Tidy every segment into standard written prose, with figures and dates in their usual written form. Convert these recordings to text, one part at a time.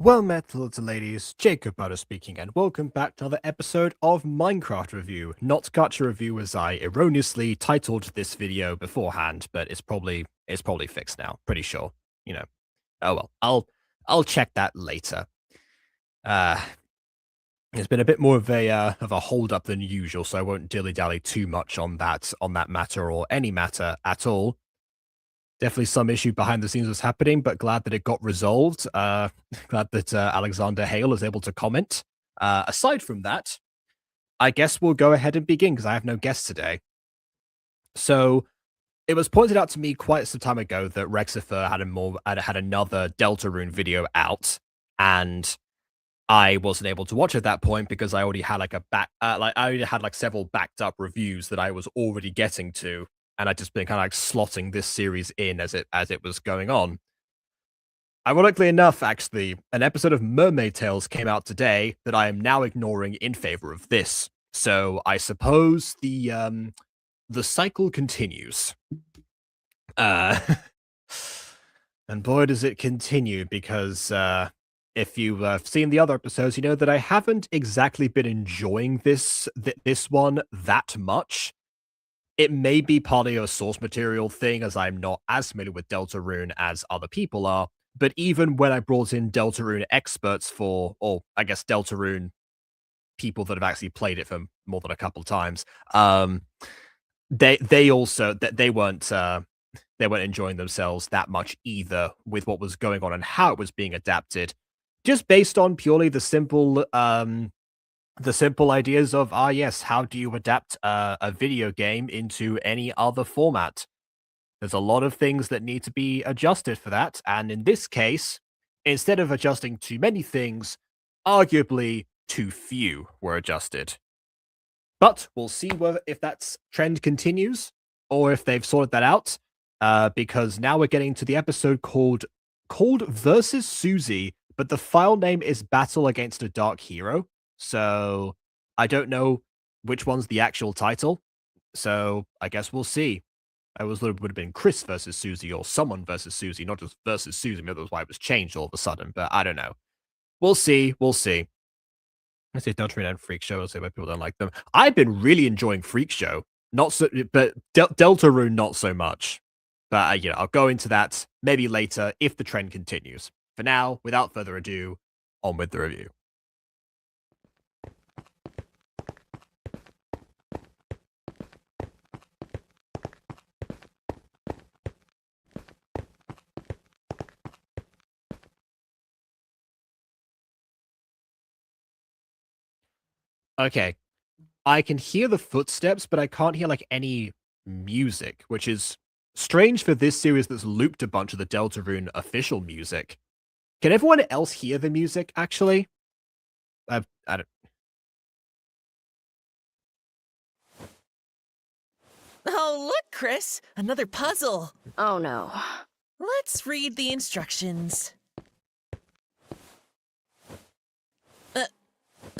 Well met, little ladies, Jacob Butter speaking, and welcome back to another episode of Minecraft Review. Not Gacha Review as I erroneously titled this video beforehand, but it's probably fixed now, pretty sure. You know. Oh well, I'll check that later. It's been a bit more of a hold up than usual, so I won't dilly-dally too much on that matter or any matter at all. Definitely some issue behind the scenes was happening, but glad that it got resolved. Glad that Alexander Hale is able to comment. Aside from that, I guess we'll go ahead and begin because I have no guests today. So it was pointed out to me quite some time ago that Rexiipher had another Deltarune video out, and I wasn't able to watch at that point because I already had I already had like several backed up reviews that I was already getting to, and I'd just been kind of like slotting this series in as it was going on. Ironically enough, actually, an episode of Mermaid Tales came out today that I am now ignoring in favor of this. So I suppose the cycle continues. And boy does it continue, because if you've seen the other episodes, you know that I haven't exactly been enjoying this one that much. It may be partly a source material thing, as I'm not as familiar with Deltarune as other people are, but even when I brought in Deltarune experts or I guess Deltarune people that have actually played it for more than a couple of times, they also they weren't enjoying themselves that much either with what was going on and how it was being adapted, just based on purely the simple ideas of, yes, how do you adapt a video game into any other format? There's a lot of things that need to be adjusted for that, and in this case, instead of adjusting too many things, arguably too few were adjusted. But we'll see if that trend continues, or if they've sorted that out, because now we're getting to the episode called Versus Susie, but the file name is Battle Against a Dark Hero. So I don't know which one's the actual title. So I guess we'll see. I would have been Chris versus Susie or someone versus Susie, not just versus Susie. Maybe that's why it was changed all of a sudden, but I don't know. We'll see. We'll see. I say Deltarune and Freak Show. I'll say why people don't like them. I've been really enjoying Freak Show. Not so, but Deltarune not so much. But I'll go into that maybe later if the trend continues. For now, without further ado, on with the review. Okay. I can hear the footsteps, but I can't hear like any music, which is strange for this series that's looped a bunch of the Deltarune official music. Can everyone else hear the music, actually? I don't... Oh, look, Chris! Another puzzle! Oh no. Let's read the instructions.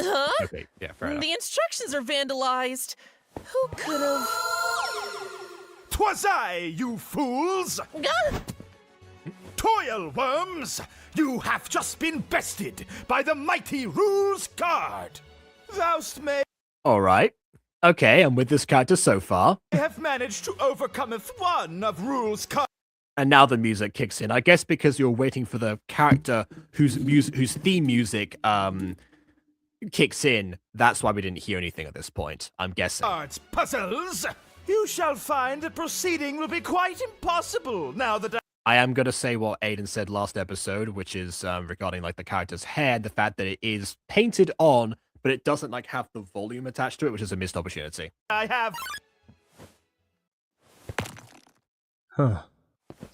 Huh? Okay, yeah, fair enough. The instructions are vandalized. Who could've... 'Twas I, you fools! Toil worms! You have just been bested by the mighty Rules Guard! Thou'st may Alright. Okay, I'm with this character so far. have managed to overcometh one of Rules Guard. And now the music kicks in. I guess because you're waiting for the character whose theme music kicks in, that's why we didn't hear anything at this point, I'm guessing. Guard's puzzles! You shall find that proceeding will be quite impossible now that I am going to say what Aiden said last episode, which is regarding like the character's hair, the fact that it is painted on, but it doesn't like have the volume attached to it, which is a missed opportunity. I have... Huh.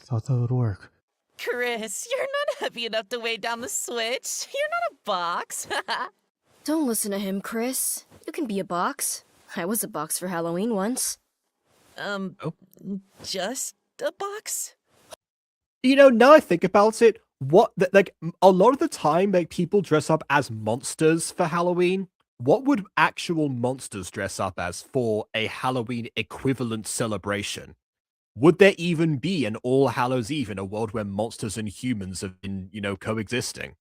Thought that would work. Chris, you're not heavy enough to weigh down the switch. You're not a box. Don't listen to him, Chris. You can be a box. I was a box for Halloween once. Just a box? Now I think about it, a lot of the time, like, people dress up as monsters for Halloween. What would actual monsters dress up as for a Halloween equivalent celebration? Would there even be an All Hallows Eve in a world where monsters and humans have been, coexisting?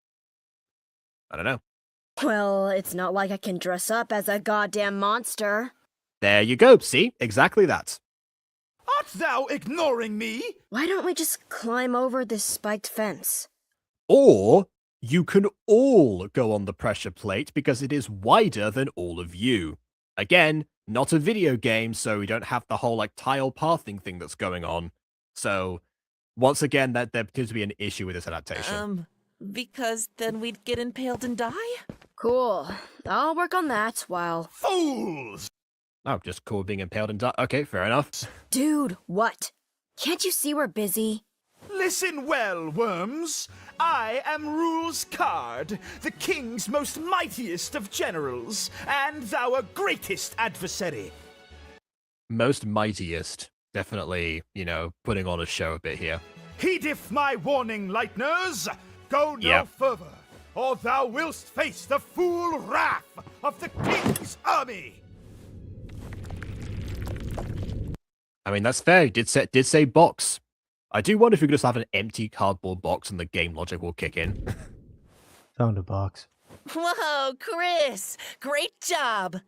I don't know. Well, it's not like I can dress up as a goddamn monster. There you go. See? Exactly that. Art thou ignoring me? Why don't we just climb over this spiked fence? Or you can all go on the pressure plate because it is wider than all of you. Again, not a video game, so we don't have the whole like tile pathing thing that's going on. So once again, that there appears to be an issue with this adaptation. Because then we'd get impaled and die? Cool. I'll work on that while... Fools! Oh, just cool being impaled and die. Okay, fair enough. Dude, what? Can't you see we're busy? Listen well, worms. I am Rule's Card, the king's most mightiest of generals, and our greatest adversary. Most mightiest. Definitely, putting on a show a bit here. Heedeth my warning, Lightners. Go no further, or thou wilt face the full wrath of the king's army. I mean, that's fair. Did say box. I do wonder if we could just have an empty cardboard box and the game logic will kick in. Found a box. Whoa, Chris! Great job!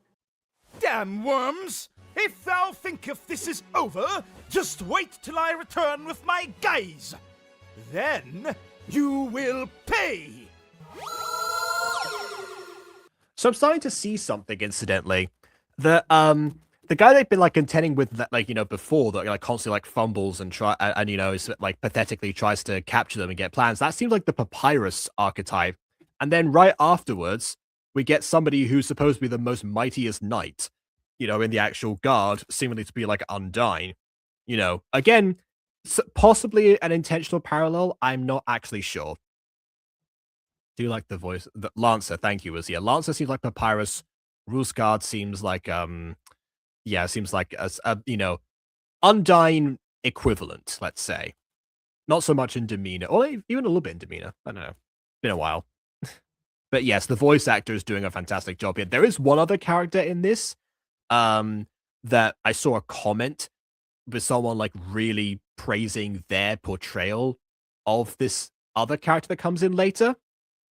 Damn worms! If thou thinketh this is over, just wait till I return with my guys. Then you will pay. So I'm starting to see something, incidentally. The guy they've been like contending with that, before, that like constantly like fumbles and is like pathetically tries to capture them and get plans. That seems like the papyrus archetype. And then right afterwards, we get somebody who's supposed to be the most mightiest knight, in the actual guard, seemingly to be like Undyne. Again, possibly an intentional parallel. I'm not actually sure. Do you like the voice? Lancer, thank you, was Lancer seems like papyrus. Rule's Guard seems like seems like a Undyne equivalent, let's say. Not so much in demeanor, or even a little bit in demeanor. I don't know. Been a while. But yes, the voice actor is doing a fantastic job here. There is one other character in this that I saw a comment with someone like really praising their portrayal of this other character that comes in later.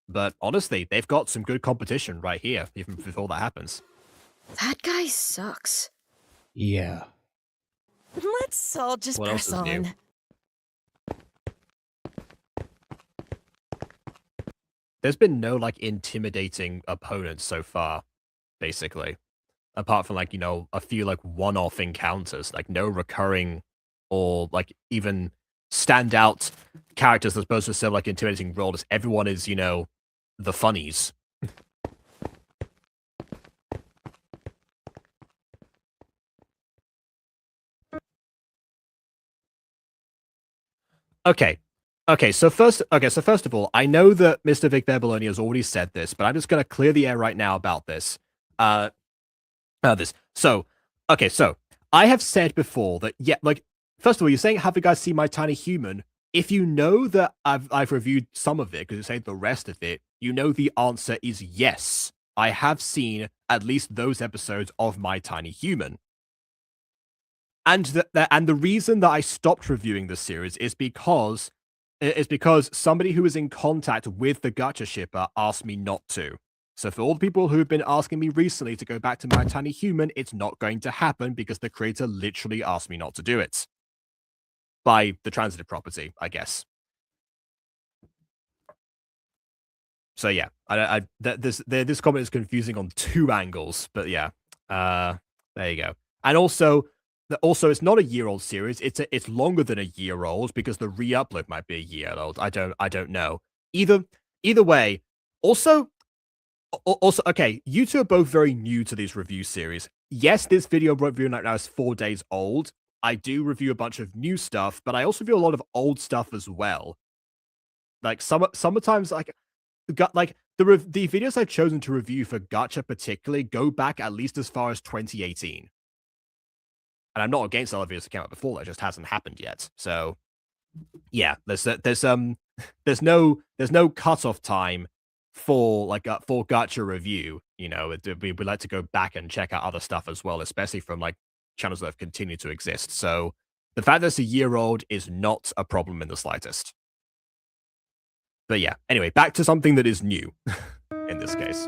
But honestly, they've got some good competition right here, even before that happens. That guy sucks. Yeah. Let's all just What press else is new? on. There's been no like intimidating opponents so far, basically. Apart from like, a few like one-off encounters, like no recurring or like even standout characters that's supposed to serve like intimidating roles. Everyone is, the funnies. Okay, so first of all, I know that Mr. Vic Berbelloni has already said this, but I'm just going to clear the air right now about this. So, I have said before that, first of all, you're saying, have you guys seen My Tiny Human? If you know that I've reviewed some of it, because it's saying the rest of it, you know the answer is yes. I have seen at least those episodes of My Tiny Human. And the reason that I stopped reviewing this series is because somebody who was in contact with the Gacha shipper asked me not to. So for all the people who've been asking me recently to go back to My Tiny Human, it's not going to happen because the creator literally asked me not to do it. By the transitive property, I guess. So yeah, this comment is confusing on two angles, but yeah, there you go. And also it's not a year-old series. It's longer than a year old because the re-upload might be a year old. I don't know. Either way. Also, okay, you two are both very new to these review series. Yes, this video review right now is 4 days old. I do review a bunch of new stuff, but I also review a lot of old stuff as well. Like sometimes the videos I've chosen to review for Gacha particularly go back at least as far as 2018. And I'm not against other videos that came out before, that just hasn't happened yet. So yeah, there's no cutoff time for Gacha review. We like to go back and check out other stuff as well, especially from like channels that have continued to exist. So the fact that it's a year old is not a problem in the slightest. But yeah, anyway, back to something that is new. this case.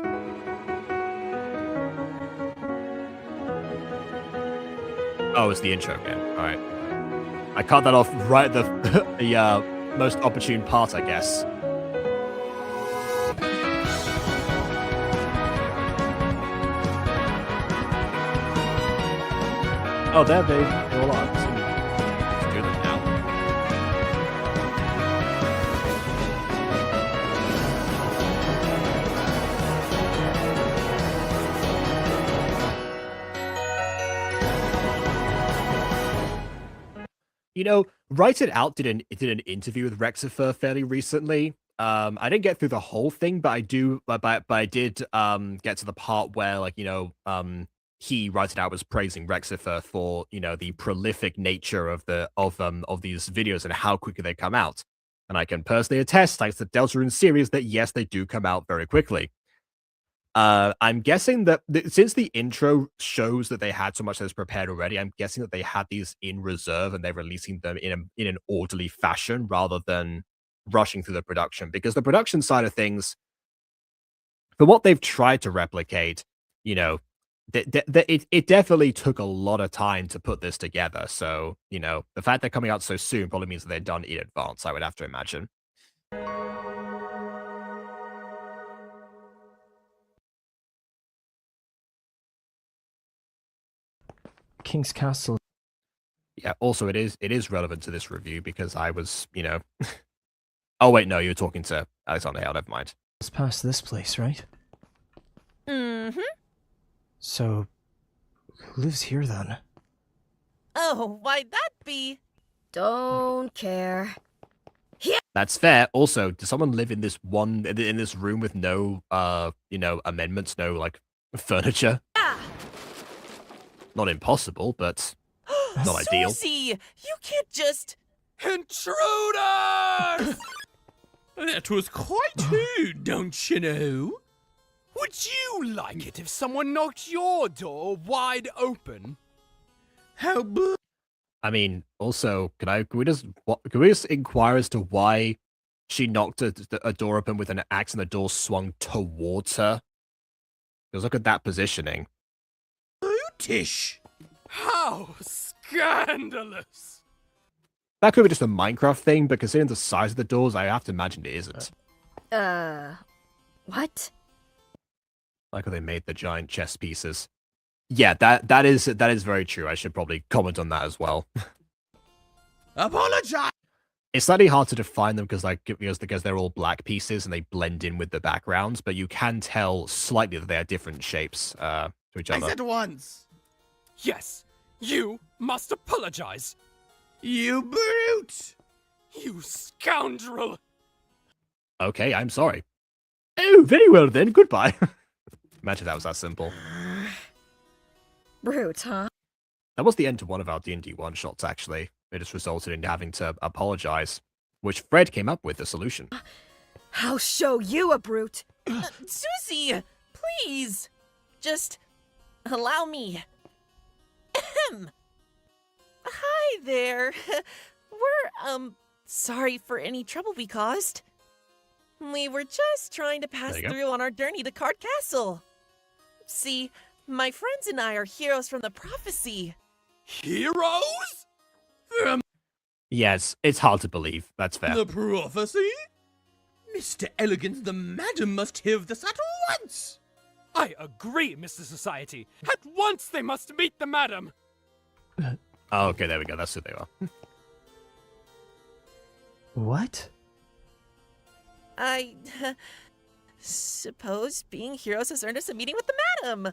Oh, it's the intro again. All right. I cut that off right at the most opportune part, I guess. Oh, there they all are. Let's do them now. You know, Write It Out did an interview with Rexiipher fairly recently. I didn't get through the whole thing, but I did get to the part where, like, you know, he, Write It Out, was praising Rexiipher for, you know, the prolific nature of these videos and how quickly they come out. And I can personally attest, thanks to the Deltarune series, that yes, they do come out very quickly. I'm guessing that since the intro shows that they had so much that was prepared already, I'm guessing that they had these in reserve and they're releasing them in an orderly fashion rather than rushing through the production. Because the production side of things, for what they've tried to replicate, you know, it definitely took a lot of time to put this together. So, you know, the fact they're coming out so soon probably means that they're done in advance, I would have to imagine. King's Castle. Yeah, also it is relevant to this review because I was, you know... Oh, wait, no, you were talking to Alexander Hale, never mind. It's past this place, right? Mm-hmm. So, who lives here then? Oh, why'd that be? Don't care. That's fair. Also, does someone live in this room with no, you know, amendments, no, like, furniture? Not impossible, but not ideal. Susie, you can't just... Intruders! That was quite rude, don't you know? Would you like it if someone knocked your door wide open? How I mean, also, can we just inquire as to why she knocked a door open with an axe and the door swung towards her? Because look at that positioning. brutish? How scandalous! That could be just a Minecraft thing, but considering the size of the doors, I have to imagine it isn't. What? Like how they made the giant chess pieces. Yeah, that is very true. I should probably comment on that as well. Apologize! It's slightly hard to define them because they're all black pieces and they blend in with the backgrounds, but you can tell slightly that they are different shapes to each other. I said once. Yes, you must apologize. You brute! You scoundrel! Okay, I'm sorry. Oh, very well then. Goodbye. Imagine that was that simple. Brute, huh? That was the end to one of our D&D one-shots, actually. It just resulted in having to apologize, which Fred came up with the solution. I'll show you a brute. Susie, please. Just allow me. Ahem. Hi there. We're, sorry for any trouble we caused. We were just trying to pass There you go. through on our journey to Card Castle. See, my friends and I are heroes from the prophecy. Heroes? From Yes, it's hard to believe. That's fair. the prophecy? Mr. Elegant, the madam must hear of this at once! I agree, Mr. Society. At once they must meet the madam. Oh, okay, there we go. That's who they are. What? I suppose being heroes has earned us a meeting with the madam.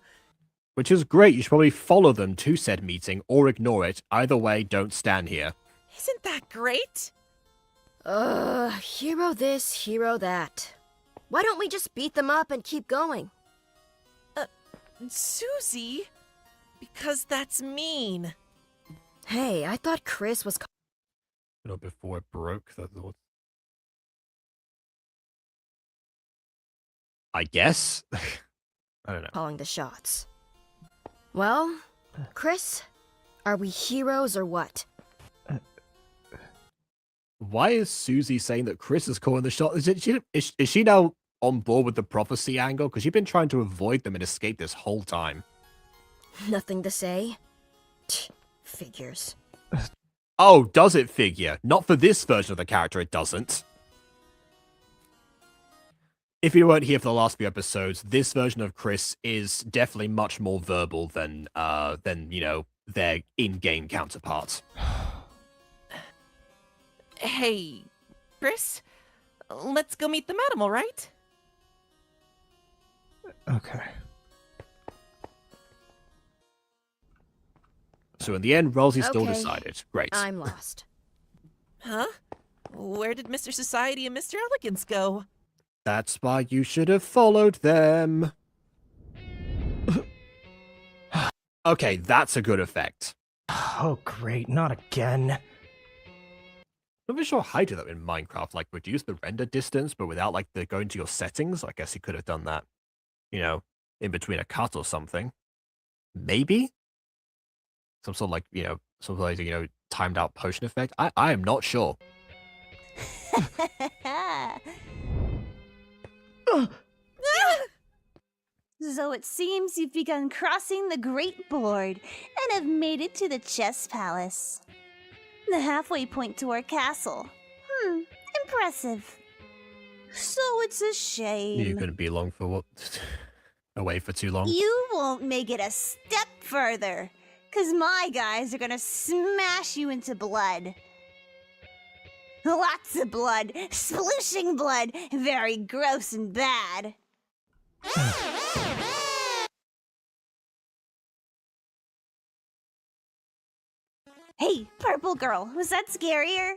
Which is great. You should probably follow them to said meeting or ignore it. Either way, don't stand here. Isn't that great? Hero this, hero that. Why don't we just beat them up and keep going? Susie? Because that's mean. Hey, I thought Chris was You know, before it broke. I guess? I don't know. calling the shots. Well, Chris, are we heroes or what? Why is Susie saying that Chris is calling the shot? Is she now on board with the prophecy angle? Because you've been trying to avoid them and escape this whole time. Nothing to say? Figures. Oh, does it figure? Not for this version of the character, it doesn't. If you weren't here for the last few episodes, this version of Chris is definitely much more verbal than you know, their in-game counterparts. Hey, Chris, let's go meet the Manimal, right? Okay. So in the end, Rosie still Okay, decided. Great. I'm lost. Huh? Where did Mr. Society and Mr. Elegance go? That's why you should have followed them. Okay, that's a good effect. Oh, great. Not again. I'm not sure how to do that in Minecraft, like reduce the render distance, but without like the going to your settings. I guess you could have done that, you know, in between a cut or something. Maybe some sort of like, you know, some sort of like, you know, timed out potion effect. I am not sure. So it seems you've begun crossing the Great Board and have made it to the Chess Palace. The halfway point to our castle. Impressive. So it's a shame. You're going to be long for what? Away for too long? You won't make it a step further, because my guys are gonna smash you into blood. Lots of blood, splooshing blood, very gross and bad. Hey, purple girl, was that scarier?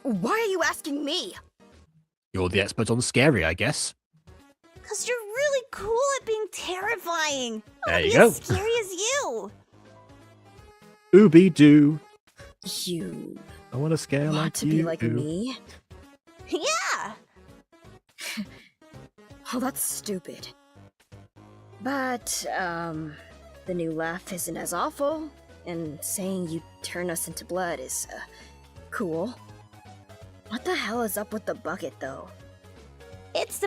Why are you asking me? You're the expert on scary, I guess. Cause you're really cool at being terrifying. I There wanna you be go. as scary as you. Ooby-doo. You I want to scare want like to you be like do. me? Yeah. Oh, that's stupid. But, the new laugh isn't as awful, and saying you turn us into blood is, cool. What the hell is up with the bucket, though? It's the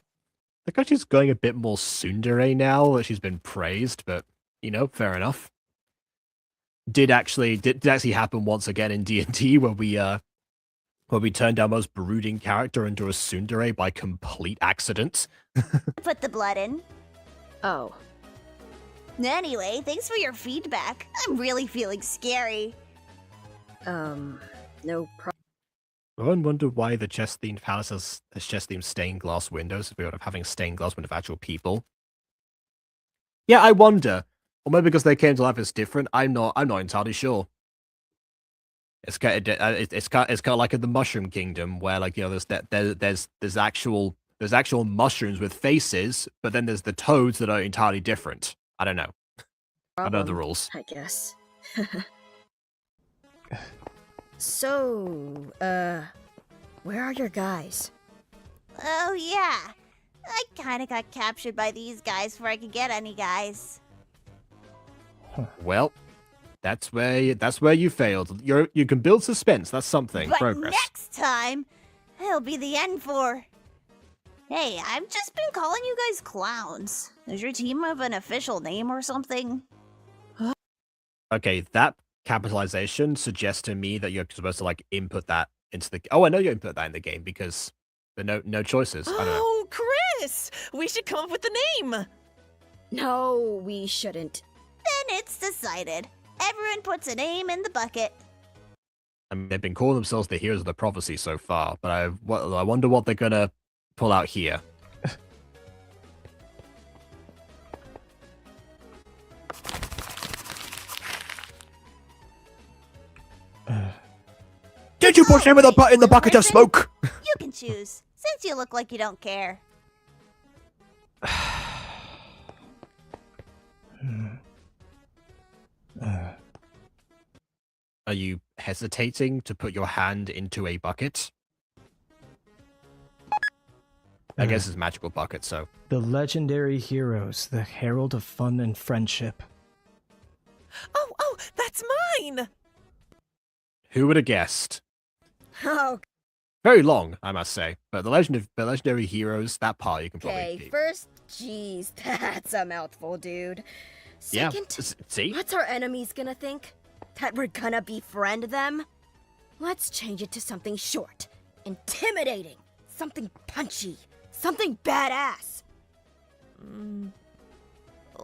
I think she's going a bit more tsundere now that she's been praised, but, you know, fair enough. Did actually happen once again in D&D where we turned our most brooding character into a tsundere by complete accident. put the blood in. Oh. Anyway, thanks for your feedback. I'm really feeling scary. No problem. I wonder why the chess-themed palace has chess-themed stained glass windows instead of having stained glass windows of actual people. Yeah, I wonder. Or maybe because they came to life as different. I'm not entirely sure. It's kind of like in the Mushroom Kingdom, where like, you know, there's actual mushrooms with faces, but then there's the toads that are entirely different. I don't know. I know the rules. I guess. So, where are your guys? Oh, yeah. I kinda got captured by these guys before I could get any guys. Well, that's where you failed. You can build suspense. That's something. But Progress. next time, it'll be the end for... Hey, I've just been calling you guys clowns. Does your team have an official name or something? Okay, that capitalization suggests to me that you're supposed to like input that into the. Oh, I know you input that in the game because there are no choices. I don't know. Oh, Chris! We should come up with the name! No, we shouldn't. Then it's decided. Everyone puts a name in the bucket. I mean, they've been calling themselves the heroes of the prophecy so far, but I wonder what they're gonna pull out here. Did you push him in the bucket of smoke? You can choose, since you look like you don't care. Are you hesitating to put your hand into a bucket? I guess it's a magical bucket, so. The legendary heroes, the herald of fun and friendship. Oh, that's mine! Who would have guessed? Oh, Very long, I must say. But the legendary heroes, that part you can probably Okay, keep. first, jeez, that's a mouthful, dude. Yeah, Second, see? what's our enemies gonna think? That we're gonna befriend them? Let's change it to something short, intimidating, something punchy, something badass.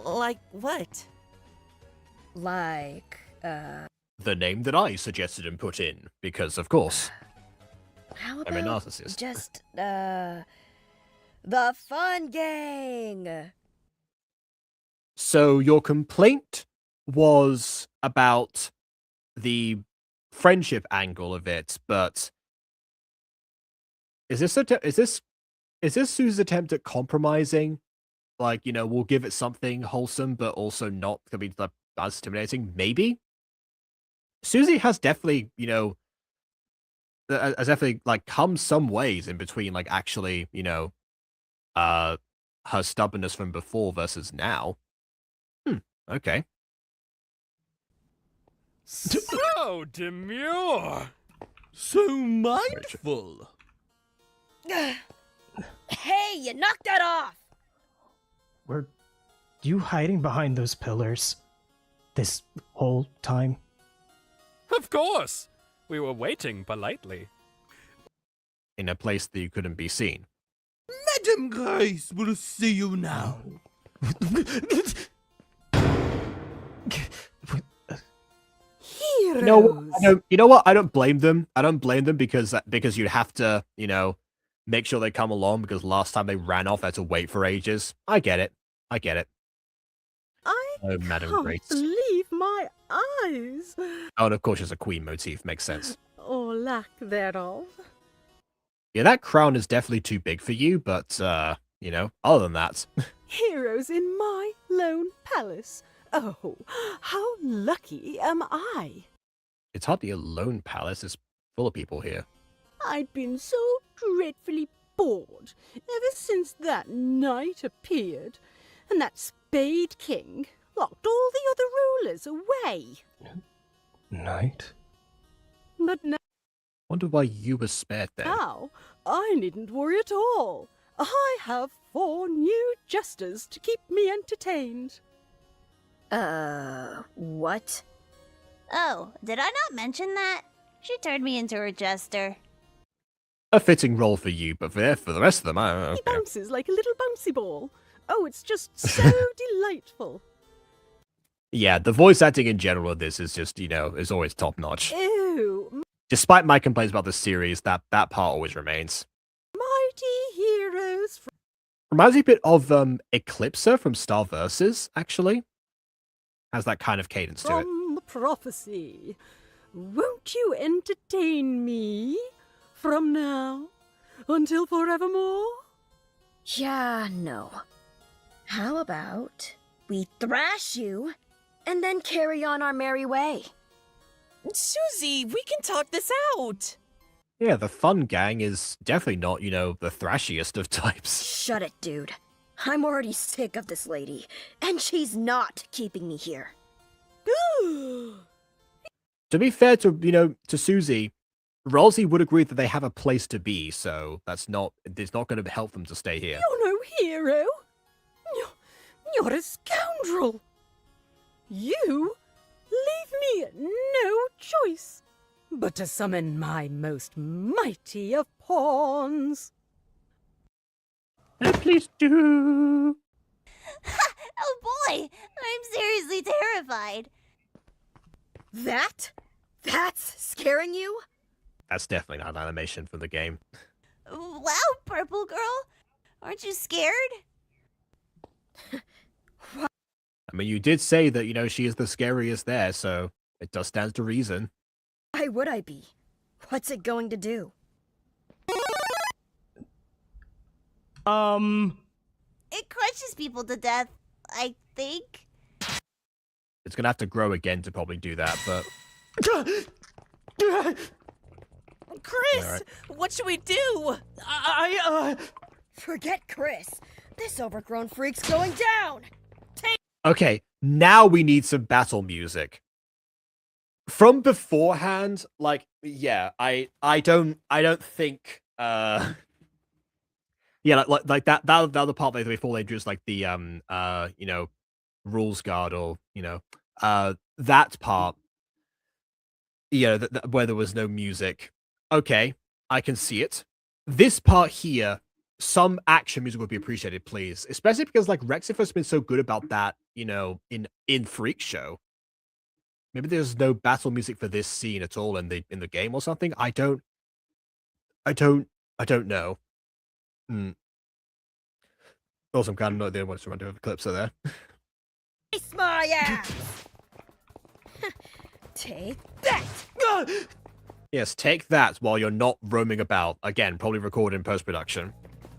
Like what? Like, The name that I suggested and put in, because of course, how I'm a about narcissist. just, the Fun Gang? So your complaint was about the friendship angle of it, but is this Susie's attempt at compromising? Like, we'll give it something wholesome, but also not gonna be like, as intimidating. Maybe Susie has definitely, has definitely like come some ways in between, like actually, her stubbornness from before versus now. Okay. So demure. So mindful. Hey, you knocked that off! Were you hiding behind those pillars this whole time? Of course. We were waiting politely. In a place that you couldn't be seen. Madam Grace will see you now. Heroes. You know what? I don't blame them. I don't blame them because you'd have to, make sure they come along because last time they ran off, they had to wait for ages. I get it. I get it. I Oh, Madam can't Grace. believe my eyes. Oh, and of course, it's a queen motif. Makes sense. Or lack thereof. Yeah, that crown is definitely too big for you, but, other than that. Heroes in my lone palace. Oh, how lucky am I? It's hardly a lone palace. It's full of people here. I'd been so dreadfully bored ever since that knight appeared, and that Spade King locked all the other rulers away. Knight? But Wonder why you were spared then. now, I needn't worry at all. I have 4 new jesters to keep me entertained. What? Oh, did I not mention that? She turned me into her jester. A fitting role for you, but for the rest of them, I don't know. He Okay. bounces like a little bouncy ball. Oh, it's just so delightful. Yeah, the voice acting in general of this is just, is always top notch. Ew, Despite my complaints about the series, that part always remains. mighty heroes Reminds me a bit of Eclipser from Star Versus, actually. Has that kind of cadence to it. from the prophecy. Won't you entertain me from now until forevermore? Yeah, no. How about we thrash you and then carry on our merry way? Susie, we can talk this out. Yeah, the fun gang is definitely not, the thrashiest of types. Shut it, dude. I'm already sick of this lady, and she's not keeping me here. To be fair to, to Susie, Rosie would agree that they have a place to be, so it's not going to help them to stay here. You're no hero. You're a scoundrel. You leave me no choice but to summon my most mighty of pawns. Please do. Oh boy, I'm seriously terrified. That's scaring you? That's definitely not an animation from the game. Wow, Purple Girl, aren't you scared? I mean, you did say that, she is the scariest there, so it does stand to reason. Why would I be? What's it going to do? It crushes people to death, I think. It's going to have to grow again to probably do that, but... Chris, Alright. what should we do? Forget Chris. This overgrown freak's going down. Okay, now we need some battle music. from beforehand, like, yeah, I don't think yeah, like that the other part like before they introduced like the you know, rules guard or that part, you know, where there was no music. Okay, I can see it. This part here, some action music would be appreciated, please. Especially because like Rexiipher's been so good about that, you know, in Freak Show. Maybe there's no battle music for this scene at all in the game or something. I don't know. Hmm. Also, I'm kind of not the only one to run over clips are there. Kiss my ass! Take that! Yes, take that while you're not roaming about. Again, probably recorded in post-production.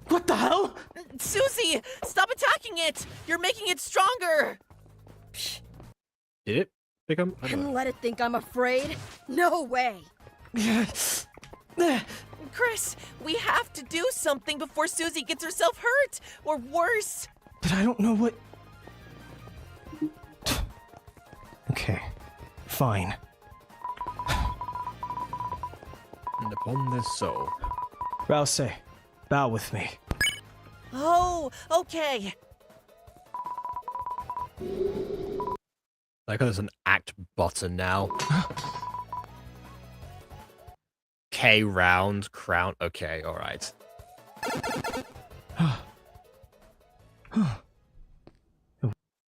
What the hell? Susie, stop attacking it! You're making it stronger! Did it become? I don't And know. let it think I'm afraid? No way! Chris, we have to do something before Susie gets herself hurt! Or worse! But I don't know what... Okay, fine. And upon this soul. Rouse, bow with me. Oh, okay. Like there's an act button now. K round crown. Okay, all right.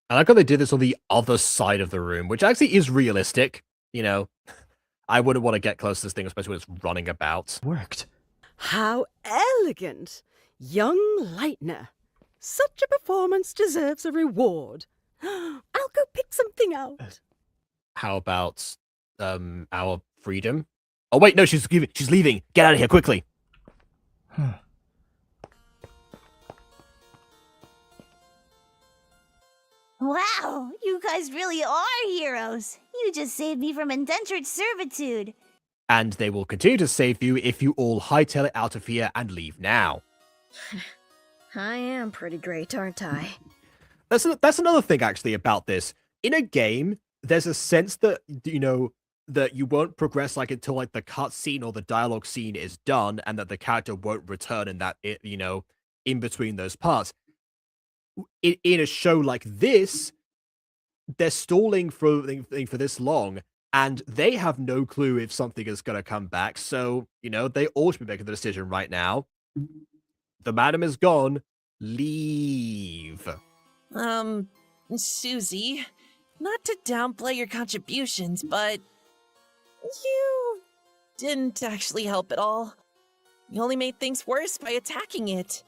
I like how they did this on the other side of the room, which actually is realistic. You know, I wouldn't want to get close to this thing, especially when it's running about. Worked. How elegant! Young Lightner. Such a performance deserves a reward. I'll go pick something out. How about our freedom? Oh wait, no, she's leaving. Get out of here quickly. Wow, you guys really are heroes. You just saved me from indentured servitude. And they will continue to save you if you all hightail it out of here and leave now. I am pretty great, aren't I? That's another thing actually about this. In a game, there's a sense that you know that you won't progress like until like the cutscene or the dialogue scene is done, and that the character won't return in that in between those parts. In a show like this, they're stalling for this long, and they have no clue if something is going to come back. So they all should be making the decision right now. The madam is gone. Leave. Susie, not to downplay your contributions, but you didn't actually help at all. You only made things worse by attacking it.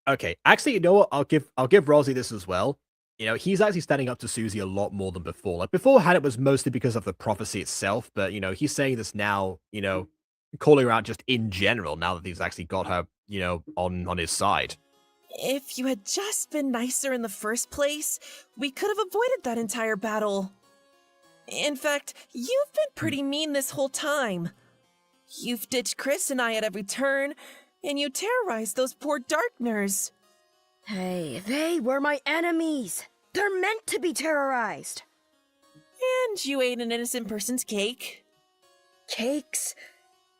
Okay, actually, you know what? I'll give Rosie this as well. He's actually standing up to Susie a lot more than before. Like beforehand, it was mostly because of the prophecy itself, but he's saying this now. Calling her out just in general now that he's actually got her, on his side. If you had just been nicer in the first place, we could have avoided that entire battle. In fact, you've been pretty mean this whole time. You've ditched Chris and I at every turn, and you terrorized those poor Darkners. Hey, they were my enemies. They're meant to be terrorized. And you ate an innocent person's cake. Cakes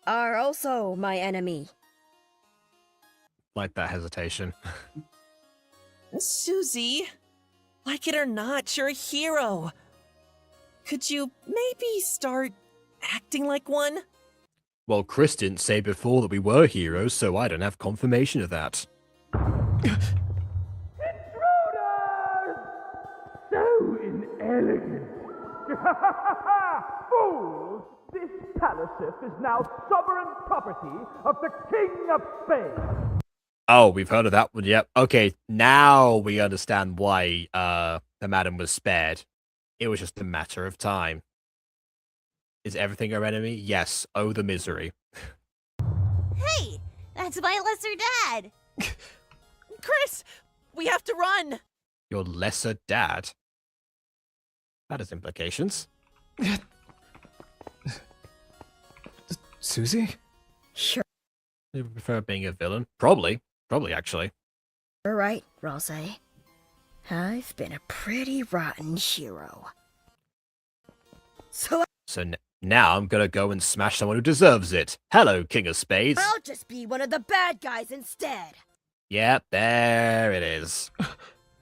are also my enemy. Like that hesitation. Susie, like it or not, you're a hero. Could you maybe start acting like one? Well, Chris didn't say before that we were heroes, so I don't have confirmation of that. Intruders! So inelegant! Fools! This palace is now sovereign property of the King of Spain! Oh, we've heard of that one, yep. Okay, now we understand why the madam was spared. It was just a matter of time. Is everything our enemy? Yes. Oh, the misery. Hey, that's my lesser dad. Chris, we have to run. Your lesser dad? That has implications. Susie? Sure. Do you prefer being a villain? Probably, actually. You're right, Rose. I've been a pretty rotten hero. So So now I'm gonna go and smash someone who deserves it. Hello, King of Spades. I'll just be one of the bad guys instead. Yep, there it is.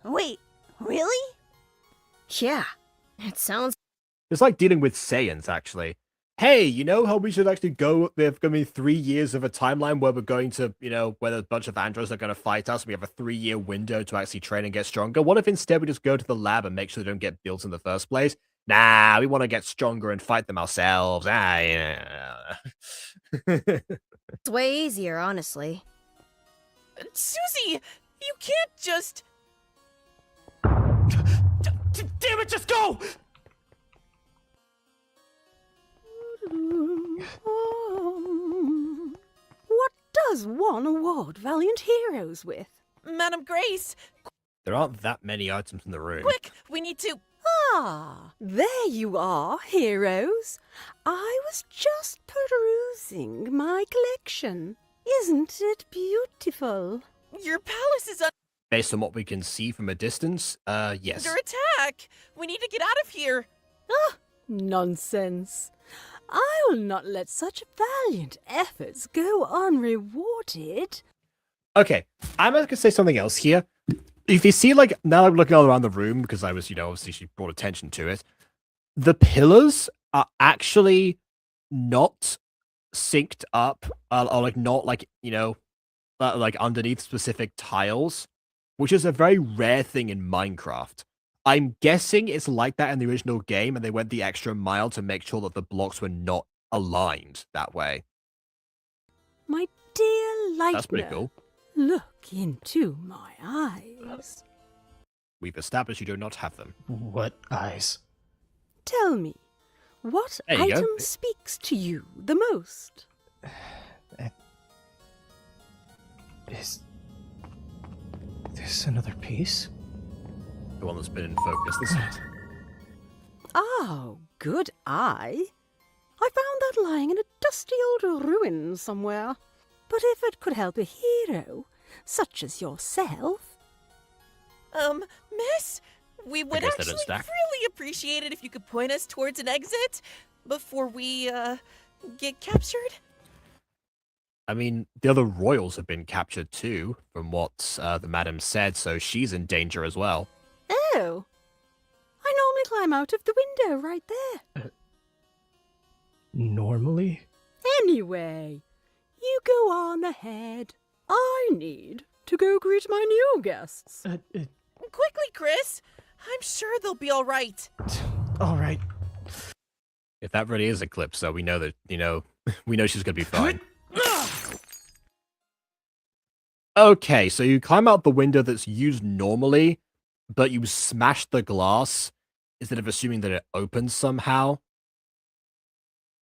Wait, really? Yeah, it sounds. It's like dealing with Saiyans, actually. Hey, you know how we should actually go? There's going to be 3 years of a timeline where we're going to, where a bunch of androids are going to fight us. We have a 3-year window to actually train and get stronger. What if instead we just go to the lab and make sure they don't get built in the first place? Nah, we want to get stronger and fight them ourselves. It's way easier, honestly. Susie, you can't just. Damn it, just go! What does one award valiant heroes with? Madam Grace, There aren't that many items in the room. quick, we need to. Ah, there you are, heroes. I was just perusing my collection. Isn't it beautiful? Your palace is Based on what we can see from a distance, yes. under attack. We need to get out of here. Nonsense. I will not let such valiant efforts go unrewarded. Okay, I'm going to say something else here. If you see, like, now I'm looking all around the room, because I was, obviously she brought attention to it. The pillars are actually not synced up, or like not like, like underneath specific tiles, which is a very rare thing in Minecraft. I'm guessing it's like that in the original game, and they went the extra mile to make sure that the blocks were not aligned that way. My dear Lightner, That's pretty cool. Look into my eyes. We've established you do not have them. What eyes? Tell me, what There you go. item speaks to you the most? Is this another piece? The one that's been in focus. This is. Oh, good eye. I found that lying in a dusty old ruin somewhere. But if it could help a hero, such as yourself... Miss, we would guess they don't actually stack. really appreciate it if you could point us towards an exit before we, get captured. I mean, the other royals have been captured too, from what the madam said, so she's in danger as well. Oh, I normally climb out of the window right there. Normally? Anyway, you go on ahead. I need to go greet my new guests. Quickly, Chris. I'm sure they'll be all right. All right. If that really is Eclipse, so we know that, we know she's gonna be fine. Okay, so you climb out the window that's used normally, but you smash the glass instead of assuming that it opens somehow.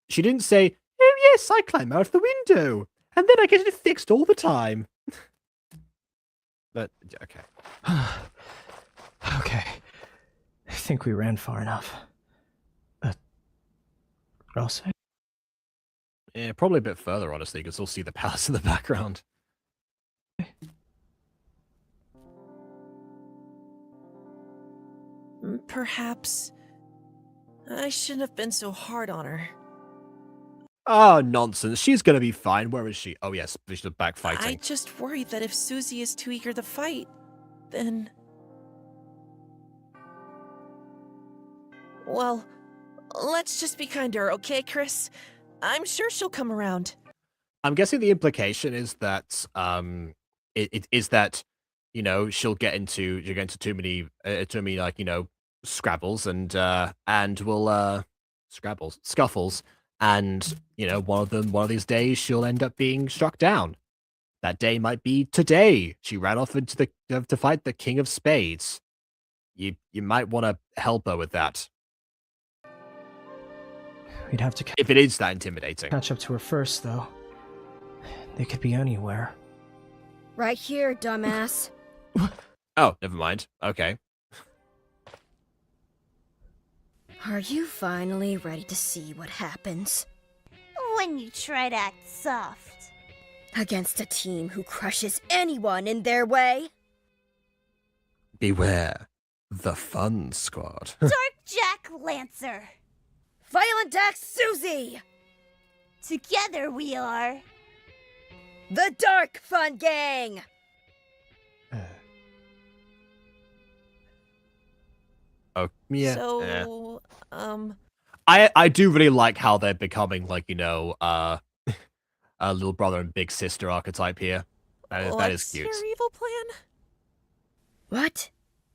She didn't say, "Oh yes, I climb out the window, and then I get it fixed all the time." But, okay. Okay. I think we ran far enough. What else? Yeah, probably a bit further, honestly. You can still see the palace in the background. Perhaps I shouldn't have been so hard on her. Oh, nonsense. She's gonna be fine. Where is she? Oh, yes, she's back fighting. I just worry that if Susie is too eager to fight, then... Well, let's just be kind to her, okay, Chris? I'm sure she'll come around. I'm guessing the implication is that it is that she'll get into too many like scrabbles and will scuffles, and one of these days she'll end up being struck down. That day might be today. She ran off into to fight the King of Spades. You might want to help her with that We'd have to if it is that intimidating. catch up to her first, though. They could be anywhere. Right here, dumbass. Oh, never mind. Okay. Are you finally ready to see what happens? When you try to act soft. Against a team who crushes anyone in their way? Beware the fun squad. Dark Jack Lancer. Violent Axe Susie! Together we are. The Dark Fun Gang! Oh, yeah. So, I do really like how they're becoming, like, you know, a little brother and big sister archetype here. That is what's cute. your evil plan? What?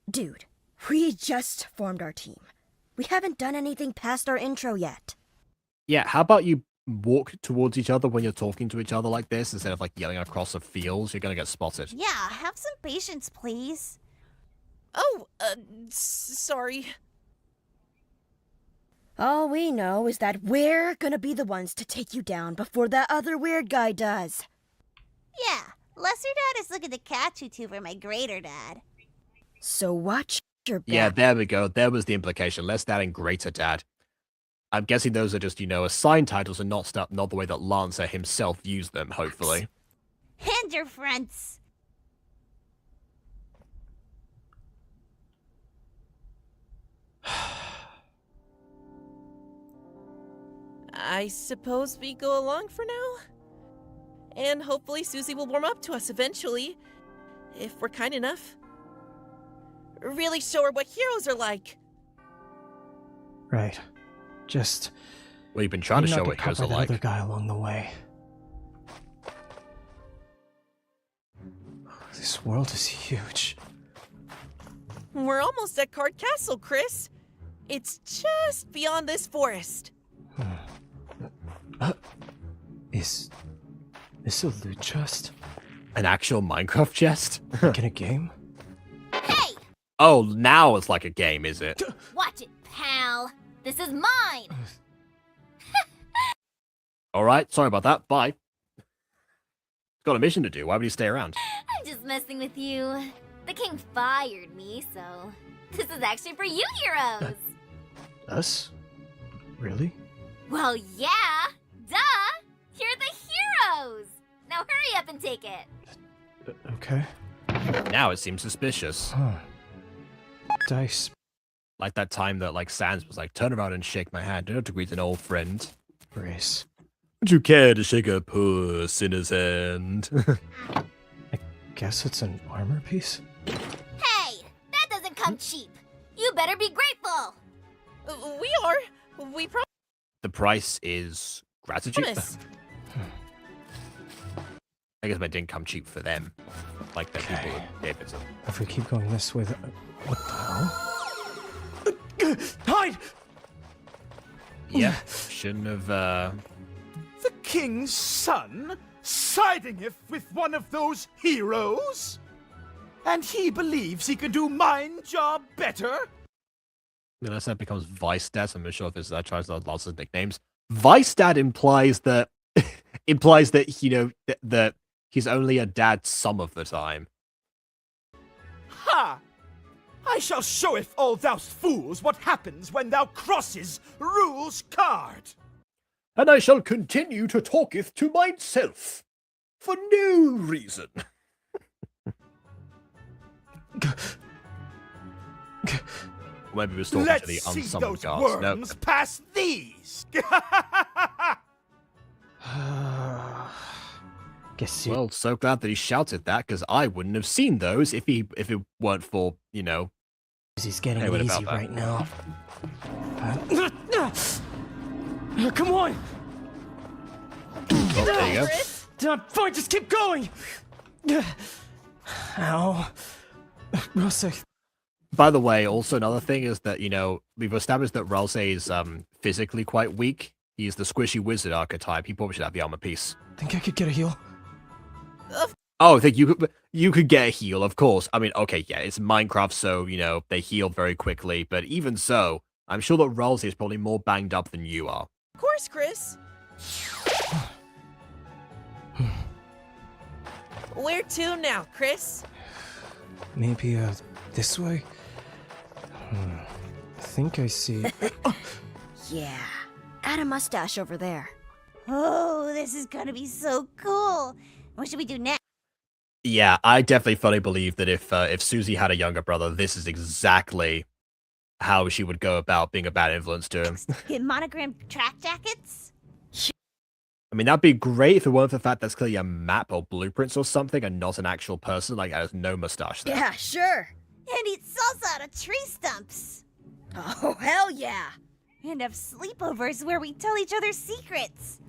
Dude, we just formed our team. We haven't done anything past our intro yet. Yeah, how about you walk towards each other when you're talking to each other like this instead of, like, yelling across the fields? You're gonna get spotted. Yeah, have some patience, please. Oh, sorry. All we know is that we're gonna be the ones to take you down before that other weird guy does. Yeah, lesser dad is looking to catch you two for my greater dad. So watch your back. Yeah, there we go. There was the implication. Less dad and greater dad. I'm guessing those are just, you know, assigned titles and not the way that Lancer himself used them, hopefully. And your friends. I suppose we go along for now? And hopefully Susie will warm up to us eventually, if we're kind enough. Really show her what heroes are like. Right. Just Well, you've been trying to maybe show not what get heroes caught are by the like. other guy along the way. This world is huge. We're almost at Card Castle, Chris. It's just beyond this forest. Is this a loot chest? An actual Minecraft chest? Like in a game? Hey! Oh, now it's like a game, is it? Watch it, pal. This is mine. Alright, sorry about that. Bye. Got a mission to do. Why would you stay around? I'm just messing with you. The king fired me, so this is actually for you heroes. Us? Really? Well, yeah, duh. You're the heroes. Now hurry up and take it. Okay. Now it seems suspicious. Huh. Dice. Like that time that, like, Sans was like, turn around and shake my hand. Don't greet an old friend. Brace. Would you care to shake a puss in his hand? Guess it's an armor piece? Hey, that doesn't come cheap. You better be grateful. We are. We The price is gratitude? promise. I guess it didn't come cheap for them. Like the people Okay. who gave it to them. If we keep going this way, what the hell? Hide! Yeah, shouldn't have, The king's son siding with one of those heroes? And he believes he can do mine job better? Unless that becomes Vice Dad, I'm not sure if it's that tries to lots of nicknames. Vice Dad implies that you know that he's only a dad some of the time. Ha! I shall showeth all thou fools what happens when thou crosses rules card. And I shall continue to talketh to myself for no reason. Maybe we're talking Let's to the see unsummoned those guards. No. worms pass these. Guess you. Well, so glad that he shouted that because I wouldn't have seen those if it weren't for, you know. He's getting Hey, what easy about that? right now. Come on! Oh, there you go. Fine, just keep going! Ow. Rosa. By the way, also another thing is that, you know, we've established that Ralse is physically quite weak. He's the squishy wizard archetype. He probably should have the armor piece. Think I could get a heal? Oh, I think you could get a heal, of course. I mean, okay, yeah, it's Minecraft, so, you know, they heal very quickly. But even so, I'm sure that Ralse is probably more banged up than you are. Of course, Chris. Where to now, Chris? Maybe, this way? I think I see. Yeah. Add a mustache over there. Oh, this is gonna be so cool. What should we do next? Yeah, I definitely fully believe that if Susie had a younger brother, this is exactly how she would go about being a bad influence to him. Get monogrammed track jackets? I mean, that'd be great if it weren't for the fact that's clearly a map or blueprints or something and not an actual person. Like, there's no mustache there. Yeah, sure. And eat salsa out of tree stumps. Oh, hell yeah. And have sleepovers where we tell each other secrets.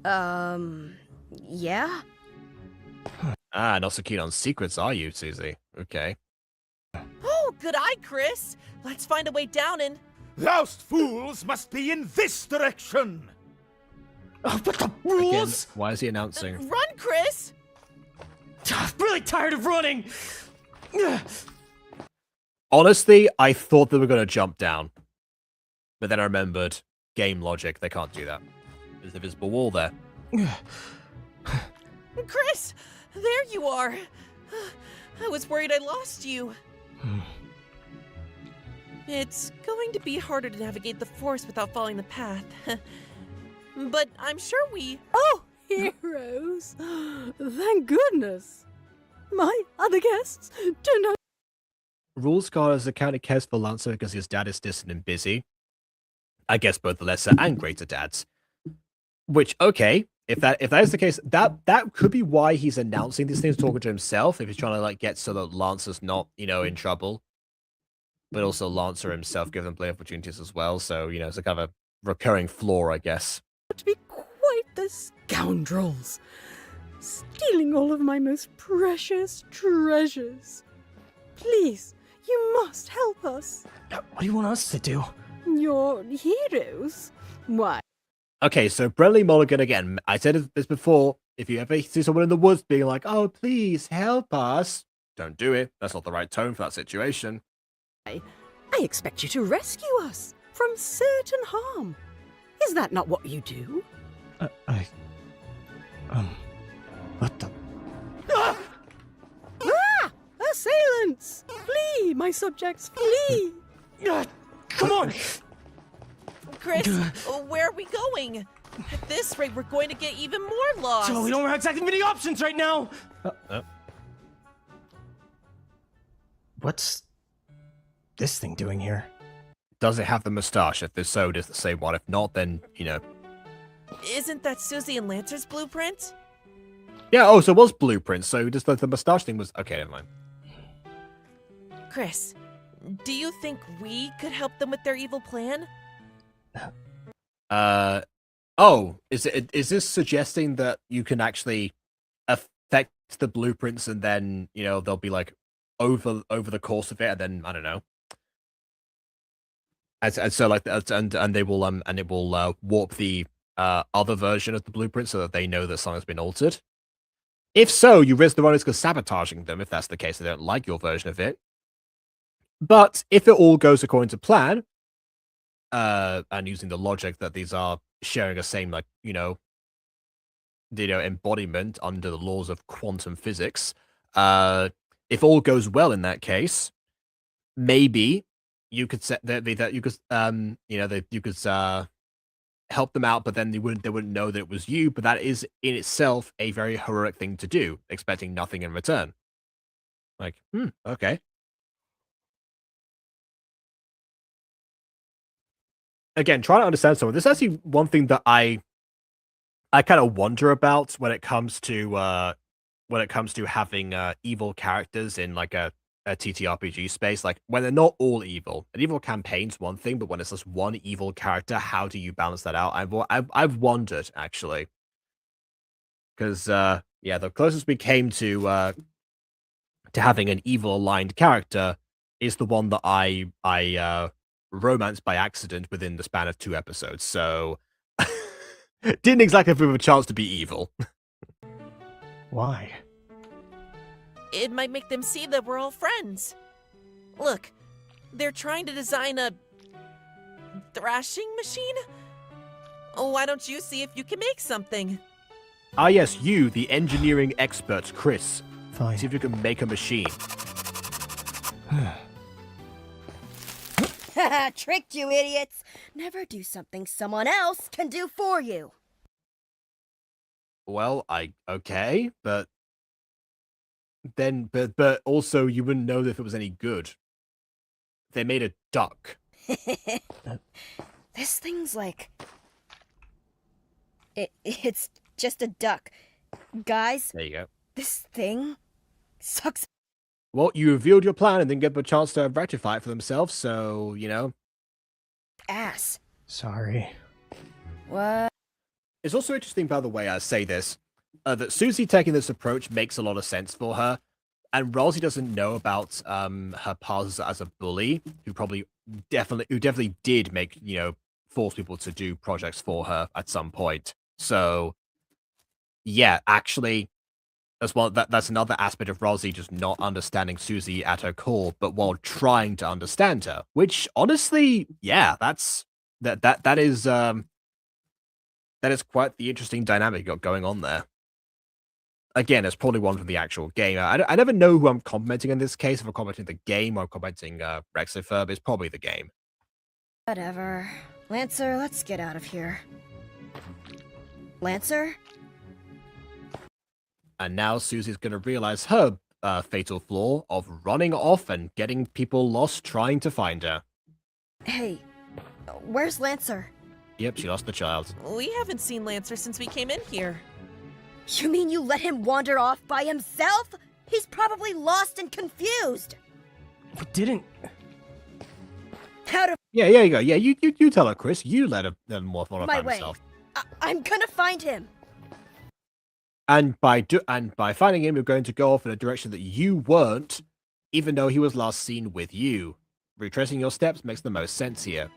Yeah? Ah, not so keen on secrets, are you, Susie? Okay. Oh, good eye, Chris. Let's find a way down and... Loused fools must be in this direction! Oh, but the Again, rules! why is he announcing? Run, Chris! I'm really tired of running! Honestly, I thought they were going to jump down. But then I remembered, game logic, they can't do that. There's a visible wall there. Chris! There you are! I was worried I lost you. It's going to be harder to navigate the force without following the path. But I'm sure we... Oh, heroes! Thank goodness! My other guests turned out. Rule scholars accounted cares for Lancer because his dad is distant and busy. I guess both the lesser and greater dads. Which, okay, if that is the case, that could be why he's announcing these things, talking to himself, if he's trying to like get so that Lancer's not, in trouble. But also Lancer himself give them play opportunities as well, so, it's a kind of a recurring flaw, I guess. To be quite the scoundrels, stealing all of my most precious treasures. Please, you must help us. What do you want us to do? You're heroes. Why? Okay, so Brenly Mulligan again. I said this before. If you ever see someone in the woods being like, "Oh, please help us," don't do it. That's not the right tone for that situation. I expect you to rescue us from certain harm. Is that not what you do? What the? Ah! Assailants! Flee, my subjects, flee! Come on! Chris, where are we going? At this rate, we're going to get even more lost. So we don't have exactly many options right now! What's this thing doing here? Does it have the mustache? If so, does the same one? If not, then, Isn't that Susie and Lancer's blueprint? Yeah, oh, so it was blueprints, so just the mustache thing was... Okay, never mind. Chris, do you think we could help them with their evil plan? Oh, is this suggesting that you can actually affect the blueprints and then, they'll be like over the course of it, and then, I don't know. And so like and they will and it will warp the other version of the blueprint so that they know that something's been altered. If so, you risk the risk of sabotaging them if that's the case. They don't like your version of it. But if it all goes according to plan, and using the logic that these are sharing a same embodiment under the laws of quantum physics, if all goes well in that case, maybe you could set that you could help them out, but then they wouldn't know that it was you. But that is in itself a very heroic thing to do, expecting nothing in return. Like, okay. Again, trying to understand someone. This is actually one thing that I kind of wonder about when it comes to having evil characters in like a TTRPG space. Like when they're not all evil. An evil campaign's one thing, but when it's just one evil character, how do you balance that out? I've wondered actually, because the closest we came to having an evil aligned character is the one that I romanced by accident within the span of 2 episodes. So didn't exactly have a chance to be evil. Why? It might make them see that we're all friends. Look, they're trying to design a thrashing machine? Why don't you see if you can make something? Ah, yes, you, the engineering expert, Chris. Fine. See if you can make a machine. Tricked you, idiots! Never do something someone else can do for you. Well, okay, but then, but also you wouldn't know if it was any good. They made a duck. This thing's like... It's just a duck. Guys, There you go. this thing sucks. Well, you revealed your plan and didn't give them a chance to rectify it for themselves, so, you know. Ass. Sorry. What? It's also interesting, by the way, I say this, that Susie taking this approach makes a lot of sense for her, and Rosie doesn't know about her past as a bully, who definitely did make, you know, force people to do projects for her at some point. So, yeah, actually, that's another aspect of Rosie just not understanding Susie at her core, but while trying to understand her. Which, honestly, yeah, that is quite the interesting dynamic got going on there. Again, it's probably one from the actual game. I never know who I'm commenting in this case. If I'm commenting the game or I'm commenting Rexiipher, but it's probably the game. Whatever. Lancer, let's get out of here. Lancer? And now Susie's going to realize her fatal flaw of running off and getting people lost trying to find her. Hey, where's Lancer? Yep, she lost the child. We haven't seen Lancer since we came in here. You mean you let him wander off by himself? He's probably lost and confused. We didn't. How to Yeah, you go. Yeah, you tell her, Chris. You let him wander off my by way. himself. I'm gonna find him. And by finding him, you're going to go off in a direction that you weren't, even though he was last seen with you. Retracing your steps makes the most sense here.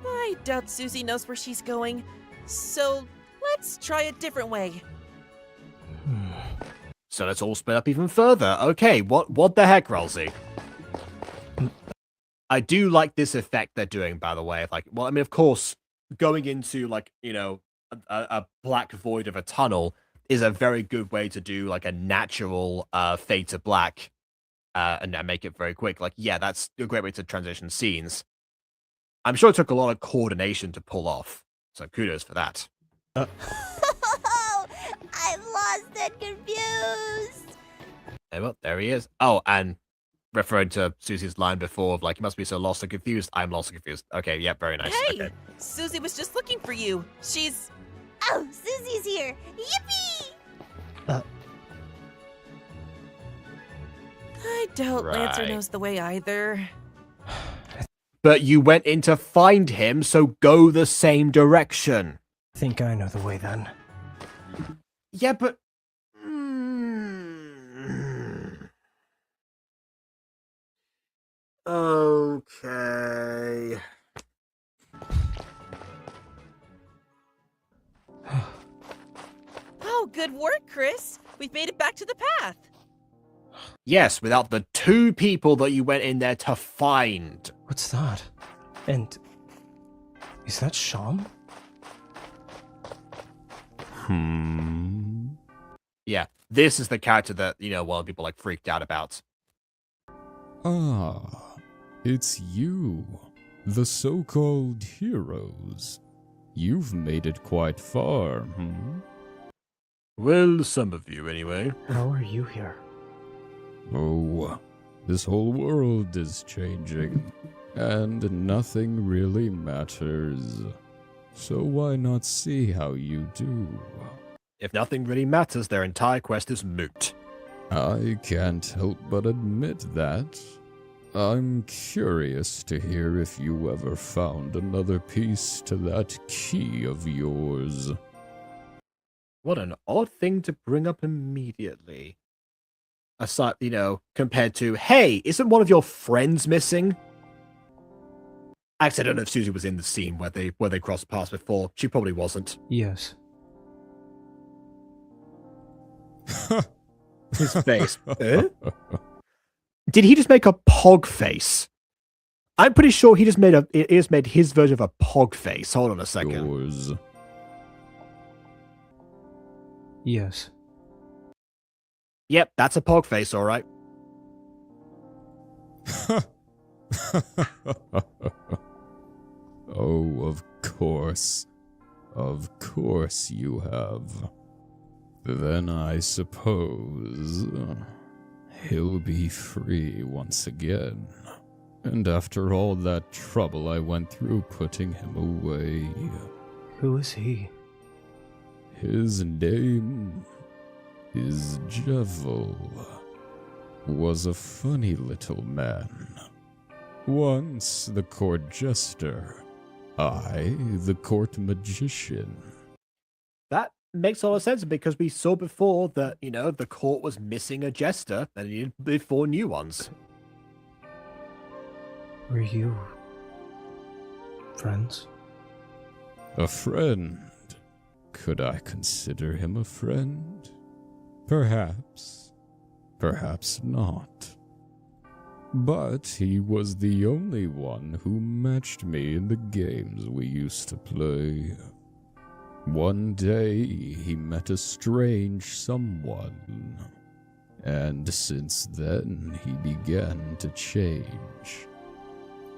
I doubt Susie knows where she's going, so let's try a different way. So let's all split up even further. Okay, what the heck, Rolsey? I do like this effect they're doing, by the way. Of course, going into, like, you know, a black void of a tunnel is a very good way to do, like, a natural fade to black and make it very quick. Like, yeah, that's a great way to transition scenes. I'm sure it took a lot of coordination to pull off, so kudos for that. I'm lost and confused. Hey, well, there he is. Oh, and referring to Susie's line before of, like, you must be so lost and confused. I'm lost and confused. Okay, yeah, very nice. Hey! Okay. Susie was just looking for you. She's... Oh, Susie's here. Yippee! I doubt Lancer Right. knows the way either. But you went in to find him, so go the same direction. I think I know the way then. Yeah, but... Okay... Oh, good work, Chris. We've made it back to the path. Yes, without the two people that you went in there to find. What's that? And is that Sham? Yeah, this is the character that, you know, a lot of people, like, freaked out about. Ah, it's you, the so-called heroes. You've made it quite far, Well, some of you, anyway. How are you here? Oh, this whole world is changing, and nothing really matters. So why not see how you do? If nothing really matters, their entire quest is moot. I can't help but admit that. I'm curious to hear if you ever found another piece to that key of yours. What an odd thing to bring up immediately. Aside, you know, compared to, hey, isn't one of your friends missing? Actually, I don't know if Susie was in the scene where they crossed paths before. She probably wasn't. Yes. His face. Did he just make a pog face? I'm pretty sure he just made his version of a pog face. Hold on a second. Yours. Yes. Yep, that's a pog face, all right. Oh, of course. Of course you have. Then I suppose... he'll be free once again. And after all that trouble I went through putting him away. Who is he? His name is Jevil. Was a funny little man. Once the court jester, I the court magician. That makes a lot of sense because we saw before that, the court was missing a jester and it needed 4 new ones. Were you friends? A friend? Could I consider him a friend? Perhaps. Perhaps not. But he was the only one who matched me in the games we used to play. One day he met a strange someone, and since then he began to change.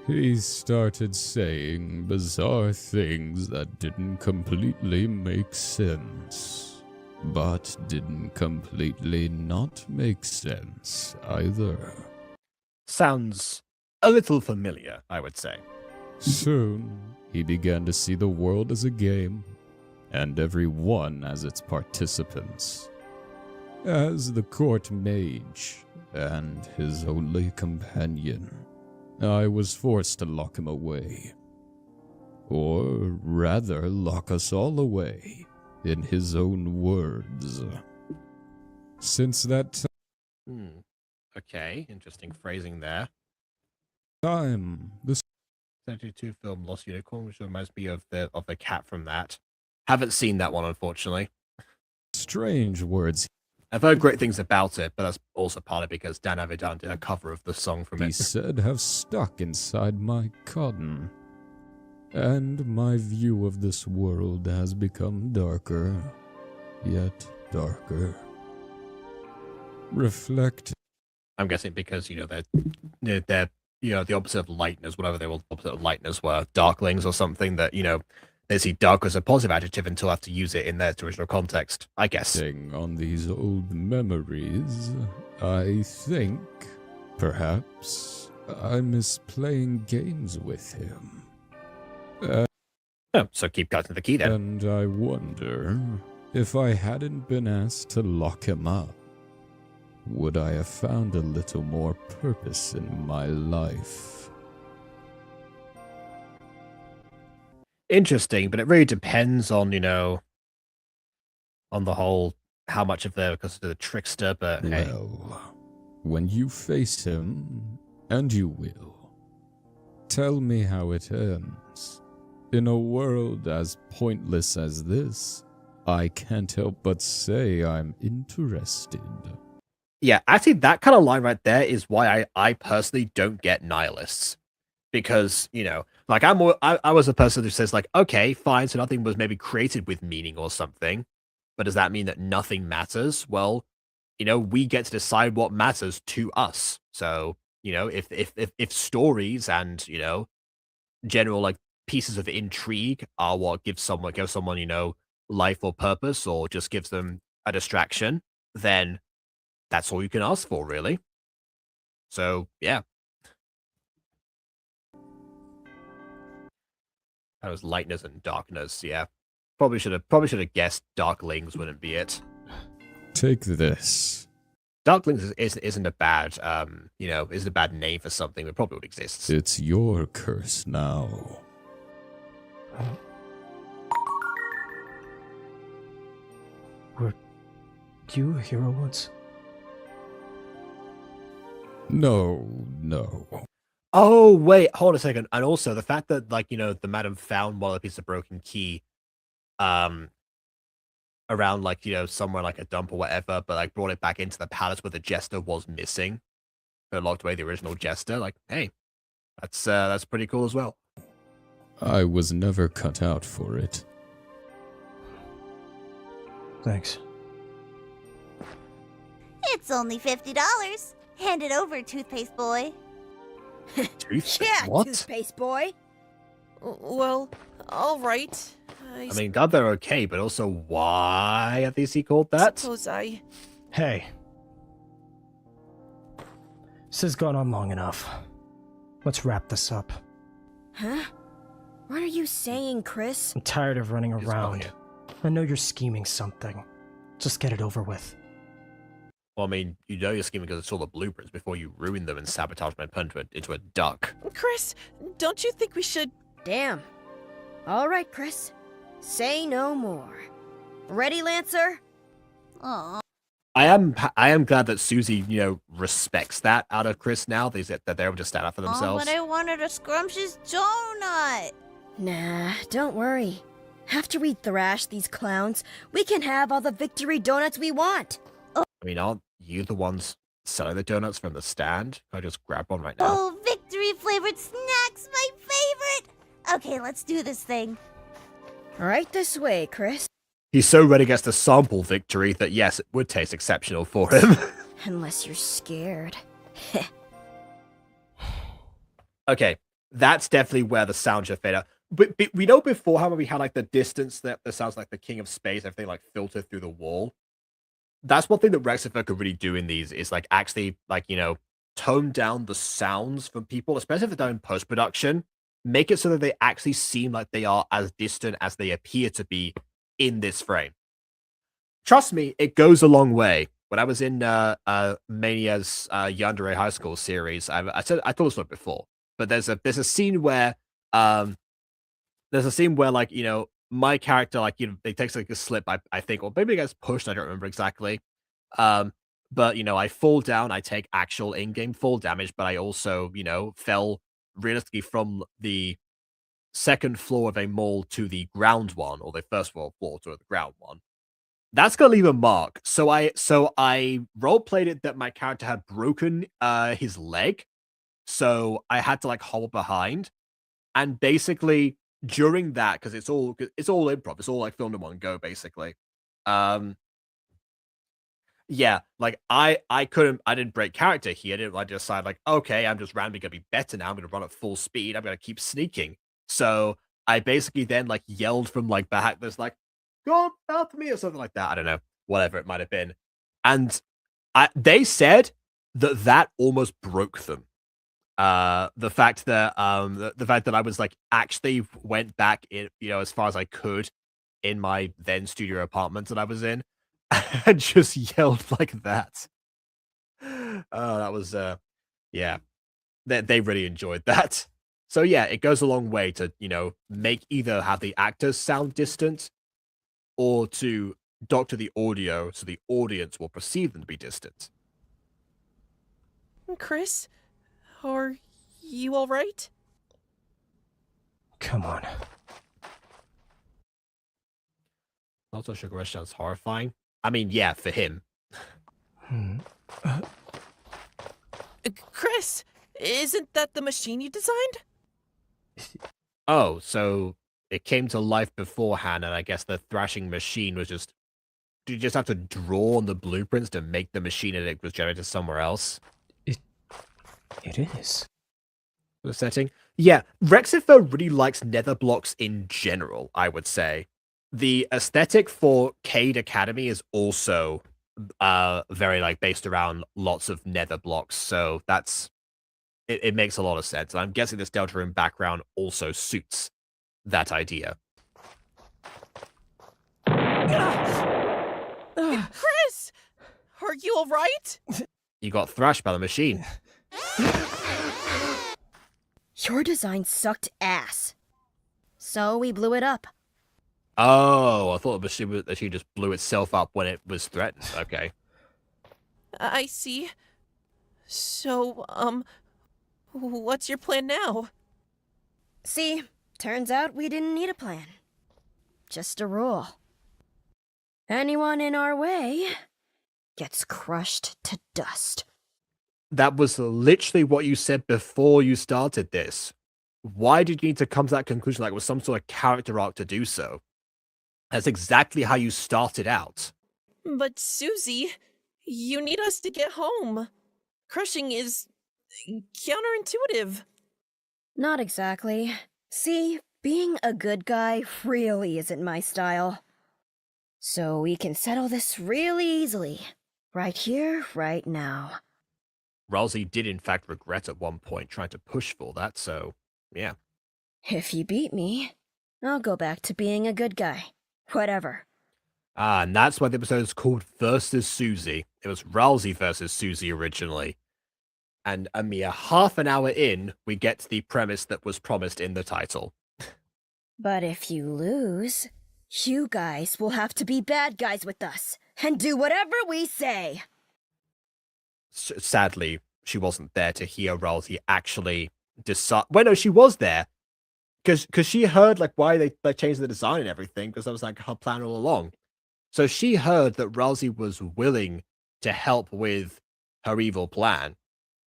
He started saying bizarre things that didn't completely make sense, but didn't completely not make sense either. Sounds a little familiar, I would say. Soon, he began to see the world as a game, and everyone as its participants. As the court mage, and his only companion, I was forced to lock him away. Or rather, lock us all away, in his own words. Since that Okay, interesting phrasing there. time, the 32 film Lost Unicorn, which reminds me of the cat from that. Haven't seen that one, unfortunately. strange words I've heard great things about it, but that's also partly because Dan Avidan did a cover of the song from he it. said have stuck inside my cotton. And my view of this world has become darker, yet darker. Reflect. I'm guessing because, they're the opposite of lightness, whatever they were, the opposite of lightness were darklings or something that, they see dark as a positive adjective until I have to use it in their original context, I guess. On these old memories, I think, perhaps, I miss playing games with him. So keep cutting the key then. And I wonder, if I hadn't been asked to lock him up, would I have found a little more purpose in my life? Interesting, but it really depends on, on the whole, how much of they're considered a trickster, but hey. Well, when you face him, and you will, tell me how it ends. In a world as pointless as this, I can't help but say I'm interested. Yeah, actually, that kind of line right there is why I personally don't get nihilists. Because, like I was a person who says like, okay, fine, so nothing was maybe created with meaning or something, but does that mean that nothing matters? Well, we get to decide what matters to us. So, if stories and, general like pieces of intrigue are what gives someone, life or purpose, or just gives them a distraction, then that's all you can ask for, really. So, yeah. That was lightness and darkness, yeah. Probably should have guessed Darklings wouldn't be it. Take this. Darklings isn't a bad isn't a bad name for something that probably would exist. It's your curse now. Were you a hero once? No. Oh, wait, hold a second. And also the fact that, the madam found one of the pieces of broken key around, somewhere like a dump or whatever, but, brought it back into the palace where the jester was missing. But locked away the original jester. Hey, that's pretty cool as well. I was never cut out for it. Thanks. It's only $50. Hand it over, toothpaste boy. Toothpaste? Yeah, What? toothpaste boy. Well, all right. I mean, God, they're okay, but also why are these called that? Suppose I... Hey. This has gone on long enough. Let's wrap this up. Huh? What are you saying, Chris? I'm tired of running Just around. quiet. I know you're scheming something. Just get it over with. Well, I mean, you know you're scheming because it's all the blueprints before you ruin them and sabotage my pen into a duck. Chris, don't you think we should... Damn. All right, Chris. Say no more. Ready, Lancer? Aw. I am glad that Susie, respects that out of Chris now. That they're able to stand up for Oh, themselves. but I wanted a scrumptious donut. Nah, don't worry. After we thrash these clowns, we can have all the victory donuts we want. I mean, aren't you the ones selling the donuts from the stand? Can I just grab one right now? Oh, victory flavored snacks, my favorite. Okay, let's do this thing. Right this way, Chris. He's so ready against the sample victory that yes, it would taste exceptional for him. Unless you're scared. Okay, that's definitely where the sound should fade out. But we know before how we had like the distance that sounds like the King of Space, everything like filtered through the wall. That's one thing that Rexiipher could really do in these is like actually like tone down the sounds from people, especially if they're done in post production. Make it so that they actually seem like they are as distant as they appear to be in this frame. Trust me, it goes a long way. When I was in Mania's Yandere High School series, I told this one before, but there's a scene where like my character like it takes like a slip I think, or maybe it gets pushed, I don't remember exactly. But I fall down, I take actual in-game fall damage, but I also fell realistically from the second floor of a mall to the ground one, or the first floor to the ground one. That's gonna leave a mark. So I role played it that my character had broken his leg, so I had to like hobble behind, and basically during that, because it's all improv, it's all like filmed in one go, basically. Yeah, like I didn't break character here. I decided like, okay, I'm just randomly gonna be better now. I'm gonna run at full speed. I'm gonna keep sneaking. So I basically then like yelled from like back. There's like, God help me or something like that. I don't know, whatever it might have been. And they said that almost broke them. The fact that the fact that I was like actually went back in, as far as I could in my then studio apartment that I was in, and just yelled like that. Oh, that was yeah. They really enjoyed that. So yeah, it goes a long way to, make either have the actors sound distant or to doctor the audio so the audience will perceive them to be distant. Chris, are you all right? Come on. Also, Sugar Rush sounds horrifying. I mean, yeah, for him. Chris, isn't that the machine you designed? Oh, so it came to life beforehand, and I guess the thrashing machine was just... Do you just have to draw on the blueprints to make the machine and it was generated somewhere else? It is. The setting? Yeah, Rexiipher really likes nether blocks in general, I would say. The aesthetic for Cade Academy is also very like based around lots of nether blocks, so that's... It makes a lot of sense. And I'm guessing this Deltarune background also suits that idea. Chris! Are you alright? You got thrashed by the machine. Your design sucked ass. So we blew it up. Oh, I thought the machine just blew itself up when it was threatened. Okay. I see. So, what's your plan now? See, turns out we didn't need a plan. Just a rule. Anyone in our way gets crushed to dust. That was literally what you said before you started this. Why did you need to come to that conclusion like it was some sort of character arc to do so? That's exactly how you started out. But Susie, you need us to get home. Crushing is counterintuitive. Not exactly. See, being a good guy really isn't my style. So we can settle this really easily. Right here, right now. Rousey did in fact regret at one point trying to push for that, so yeah. If you beat me, I'll go back to being a good guy. Whatever. Ah, and that's why the episode is called Versus Susie. It was Rousey versus Susie originally. And a mere half an hour in, we get the premise that was promised in the title. But if you lose, you guys will have to be bad guys with us and do whatever we say. Sadly, she wasn't there to hear Rousey actually decide. Well, no, she was there. Because she heard like why they changed the design and everything, because that was like her plan all along. So she heard that Rousey was willing to help with her evil plan.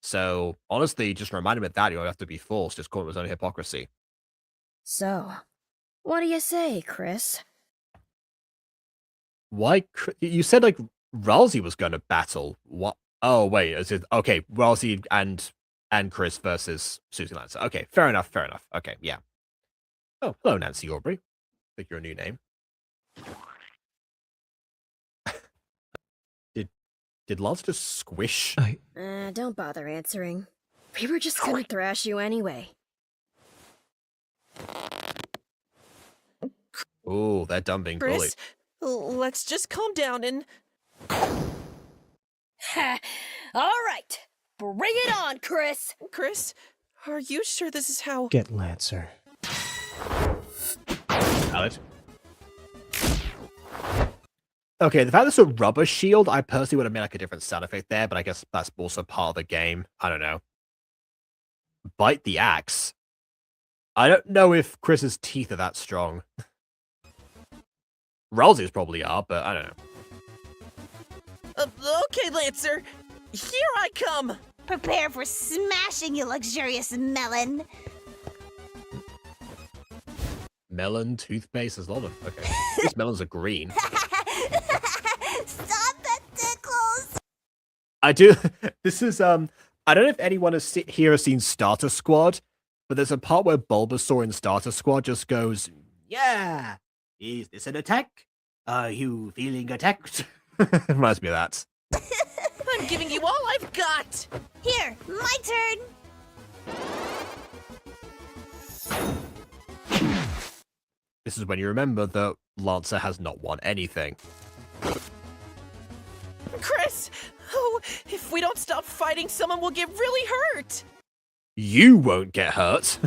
So honestly, just remind him of that. You don't have to be forced. Just call it his own hypocrisy. So, what do you say, Chris? Why? You said like Rousey was going to battle. What? Oh wait, is it okay? Rousey and Chris versus Susie Lancer. Okay, fair enough. Fair enough. Okay, yeah. Oh, hello, Nancy Aubrey. I think you're a new name. Did Lance just squish? Don't bother answering. We were just gonna thrash you anyway. Oh, they're done being bullied. Chris, let's just calm down and... All right, bring it on, Chris! Chris, are you sure this is how... Get Lancer. Valid. Okay, the fact there's a rubber shield, I personally would have made like a different sound effect there, but I guess that's also part of the game. I don't know. Bite the axe. I don't know if Chris's teeth are that strong. Rousey's probably are, but I don't know. Okay, Lancer. Here I come. Prepare for smashing, you luxurious melon. Melon, toothpaste, there's a lot of... Okay. These melons are green. Stop, that tickles. I do... This is, I don't know if anyone here has seen Starter Squad, but there's a part where Bulbasaur in Starter Squad just goes, "Yeah, is this an attack? Are you feeling attacked?" Reminds me of that. I'm giving you all I've got. Here, my turn. This is when you remember that Lancer has not won anything. Chris! Oh, if we don't stop fighting, someone will get really hurt! You won't get hurt.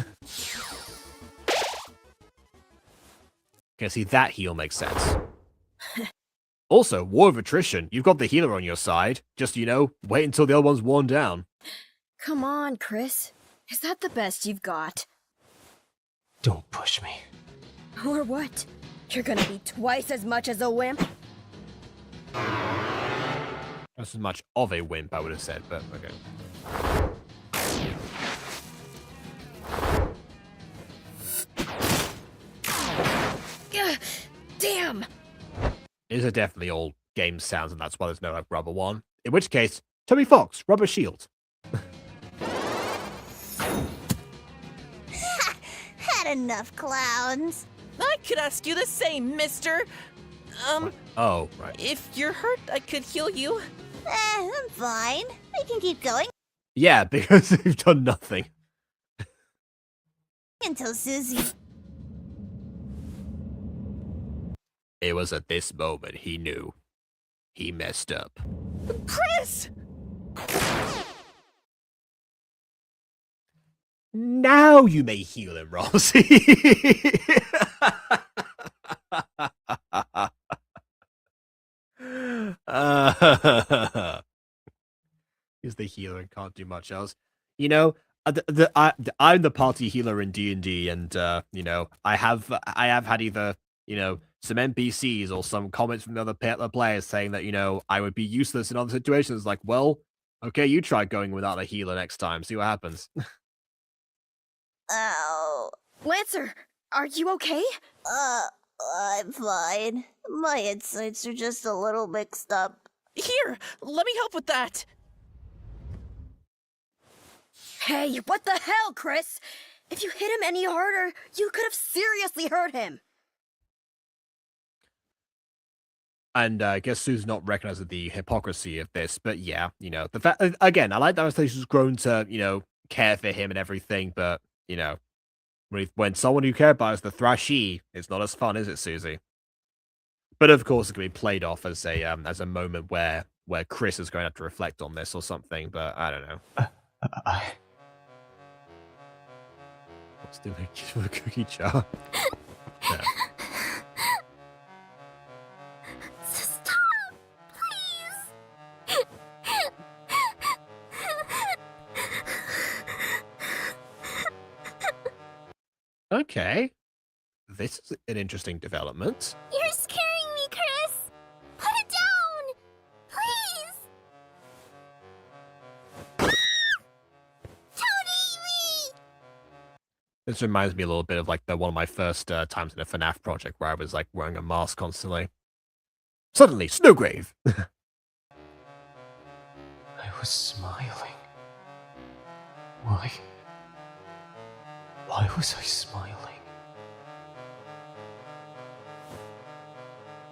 Okay, see, that heal makes sense. Also, War of Attrition. You've got the healer on your side. Just, wait until the other one's worn down. Come on, Chris. Is that the best you've got? Don't push me. Or what? You're gonna be twice as much as a wimp? That's as much of a wimp, I would have said, but okay. Damn! These are definitely all game sounds, and that's why there's no like rubber one. In which case, Toby Fox, rubber shield. Had enough, clowns. I could ask you the same, mister. Oh, right. If you're hurt, I could heal you. I'm fine. We can keep going Yeah, because you've done nothing. until Susie. It was at this moment he knew. He messed up. Chris! Now you may heal him, Rousey. He's the healer and can't do much else. I'm the party healer in D&D, and I have had either some NPCs or some comments from the other players saying that I would be useless in other situations. Like, well, okay, you try going without a healer next time. See what happens. Oh. Lancer, are you okay? I'm fine. My insights are just a little mixed up. Here, let me help with that. Hey, what the hell, Chris? If you hit him any harder, you could have seriously hurt him. And I guess Sue's not recognizing the hypocrisy of this, but yeah, the fact again, I like that she's grown to, care for him and everything, but when someone you care about is the Thrashee, it's not as fun, is it, Susie? But of course, it can be played off as a moment where Chris is going to have to reflect on this or something. But I don't know. What's doing a cookie jar? Yeah. Stop, please. Okay, this is an interesting development. You're scaring me, Chris. Put it down, please. Don't eat me. This reminds me a little bit of like one of my first times in a FNAF project where I was like wearing a mask constantly. Suddenly, Snowgrave. I was smiling. Why? Why was I smiling?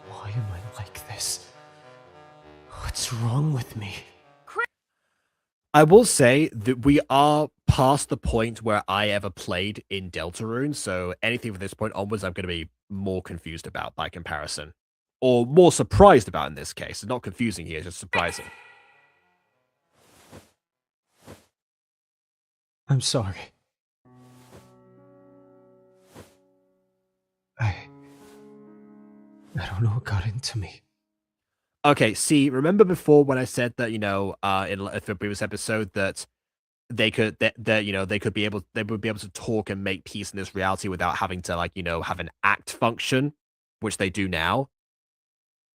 Why am I like this? What's wrong with me? I will say that we are past the point where I ever played in Deltarune, so anything from this point onwards I'm going to be more confused about by comparison. Or more surprised about in this case. It's not confusing here, it's just surprising. I'm sorry. I don't know what got into me. Okay, see, remember before when I said that, in a previous episode that they could they would be able to talk and make peace in this reality without having to have an act function, which they do now.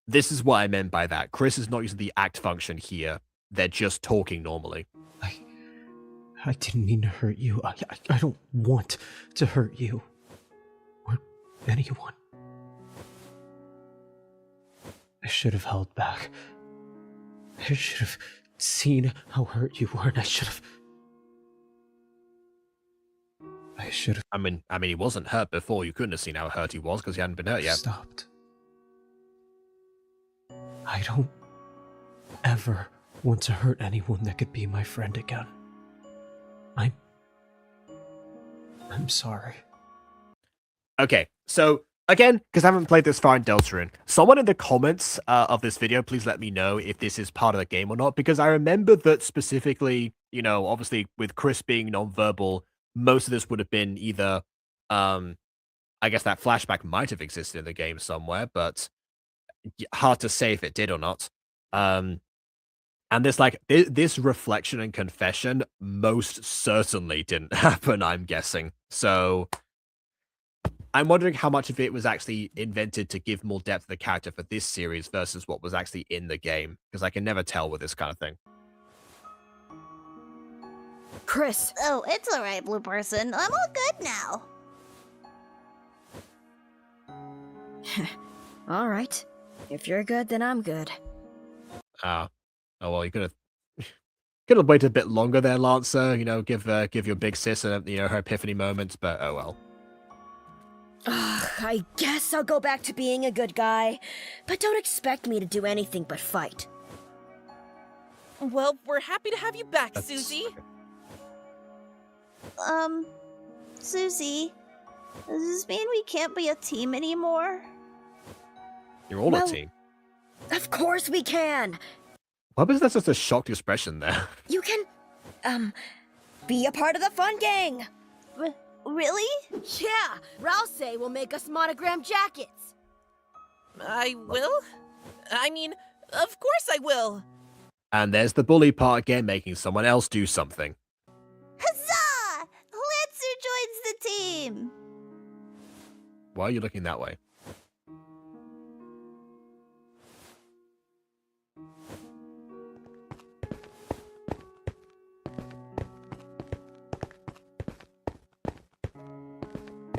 This is what I meant by that. Chris is not using the act function here. They're just talking normally. I didn't mean to hurt you. I don't want to hurt you. Or anyone. I should have held back. I should have seen how hurt you were, and I should have... I mean, he wasn't hurt before. You couldn't have seen how hurt he was because he hadn't been hurt yet. Stopped. I don't ever want to hurt anyone that could be my friend again. I'm sorry. Okay, so again, because I haven't played this far in Deltarune, someone in the comments of this video, please let me know if this is part of the game or not, because I remember that specifically, obviously with Chris being nonverbal, most of this would have been either, I guess that flashback might have existed in the game somewhere, but hard to say if it did or not. And this reflection and confession most certainly didn't happen, I'm guessing. So I'm wondering how much of it was actually invented to give more depth to the character for this series versus what was actually in the game, because I can never tell with this kind of thing. Chris. Oh, it's alright, Blue Person. I'm all good now. Alright. If you're good, then I'm good. Oh well, you could have waited a bit longer there, Lancer. Give your big sis her epiphany moments, but oh well. I guess I'll go back to being a good guy, but don't expect me to do anything but fight. Well, we're happy to have you back, Susie. Susie, does this mean we can't be a team anymore? You're all a team. Of course we can. Why was that such a shocked expression there? You can, be a part of the fun gang. Really? Yeah, Rouse will make us monogram jackets. I will? I mean, of course I will. And there's the bully part again, making someone else do something. Huzzah! Lancer joins the team! Why are you looking that way?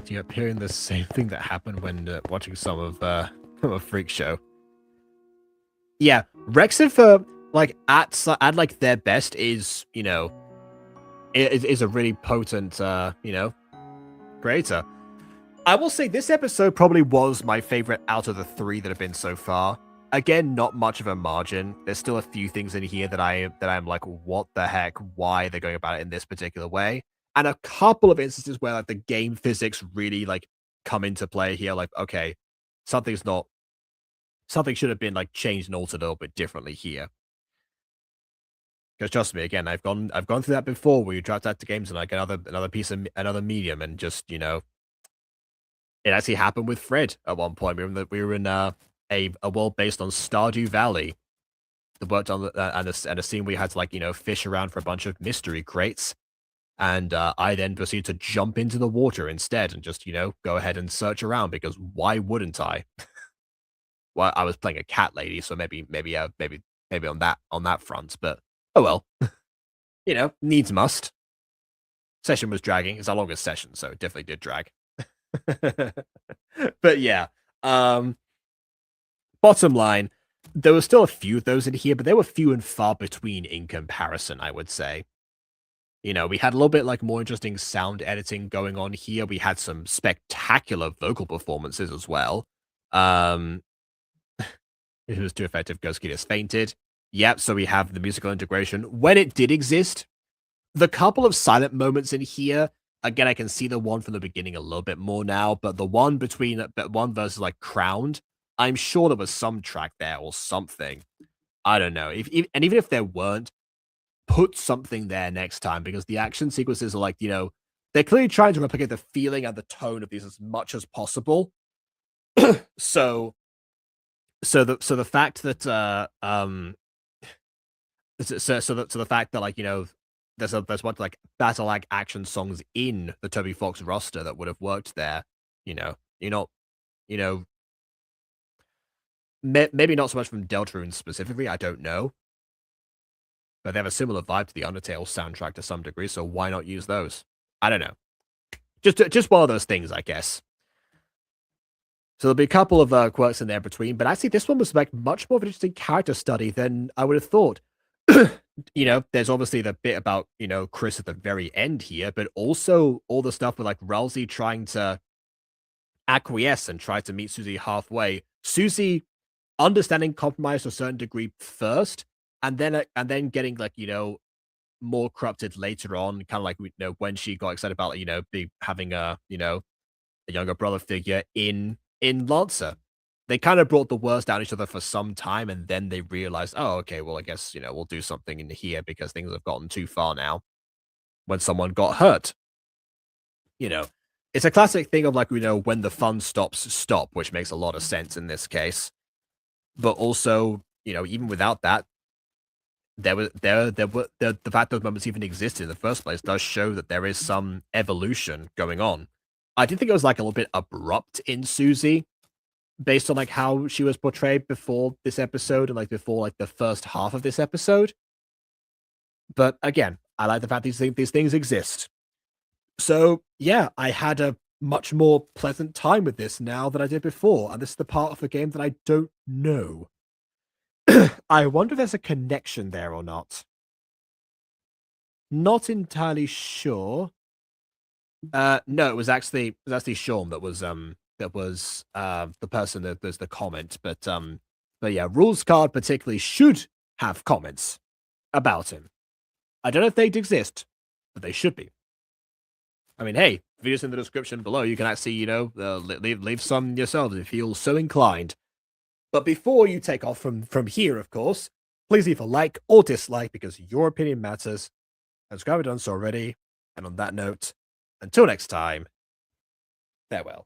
You up hearing the same thing that happened when watching some of a Freak Show. Yeah, Rexiipher, at their best is is a really potent creator. I will say this episode probably was my favorite out of the three that have been so far. again, not much of a margin. There's still a few things in here that I'm like, what the heck? Why they're going about it in this particular way? And a couple of instances where like the game physics really like come into play here. Like, okay, something should have been like changed and altered a little bit differently here. Because trust me, again, I've gone through that before, where you dropped out to games and like another medium, and just it actually happened with Fred at one point. We were in a world based on Stardew Valley. That worked on and a scene where you had to like fish around for a bunch of mystery crates, and I then proceeded to jump into the water instead and just go ahead and search around, because why wouldn't I? Well, I was playing a cat lady, so maybe on that front, but oh well, needs must. Session was dragging. It's our longest session, so it definitely did drag. But yeah, bottom line, there were still a few of those in here, but they were few and far between in comparison, I would say. We had a little bit like more interesting sound editing going on here. We had some spectacular vocal performances as well. It was too effective. Ghost Kid has fainted. Yep, so we have the musical integration. When it did exist, the couple of silent moments in here, again, I can see the one from the beginning a little bit more now, but the one versus like Crowned, I'm sure there was some track there or something. I don't know. And even if there weren't, put something there next time, because the action sequences are like, they're clearly trying to replicate the feeling and the tone of these as much as possible. So the fact that the fact that like there's what like battle like action songs in the Toby Fox roster that would have worked there, you're not maybe not so much from Deltarune specifically, I don't know, but they have a similar vibe to the Undertale soundtrack to some degree, so why not use those? I don't know, just one of those things, I guess. So there'll be a couple of quirks in there between, but actually this one was like much more of an interesting character study than I would have thought. There's obviously the bit about, Chris at the very end here, but also all the stuff with like Ralsei trying to acquiesce and try to meet Susie halfway. Susie understanding compromise to a certain degree first, and then getting like, more corrupted later on, kind of like, when she got excited about, having a younger brother figure in Lancer. They kind of brought the worst down each other for some time, and then they realized, oh, okay, well, I guess, we'll do something in here because things have gotten too far now. When someone got hurt. It's a classic thing of like, when the fun stops, stop, which makes a lot of sense in this case. But also, even without that, the fact those moments even existed in the first place does show that there is some evolution going on. I did think it was like a little bit abrupt in Susie, based on like how she was portrayed before this episode and like before like the first half of this episode. But again, I like the fact these things exist. So yeah, I had a much more pleasant time with this now than I did before, and this is the part of the game that I don't know. I wonder if there's a connection there or not. Not entirely sure. No, it was actually Sean that was the person that was the comment, but yeah, Rules Card particularly should have comments about him. I don't know if they'd exist, but they should be. I mean, hey, videos in the description below. You can actually, leave some yourselves if you feel so inclined. But before you take off from here, of course, please leave a like or dislike, because your opinion matters. Subscribe if you haven't done so already. And on that note, until next time, farewell.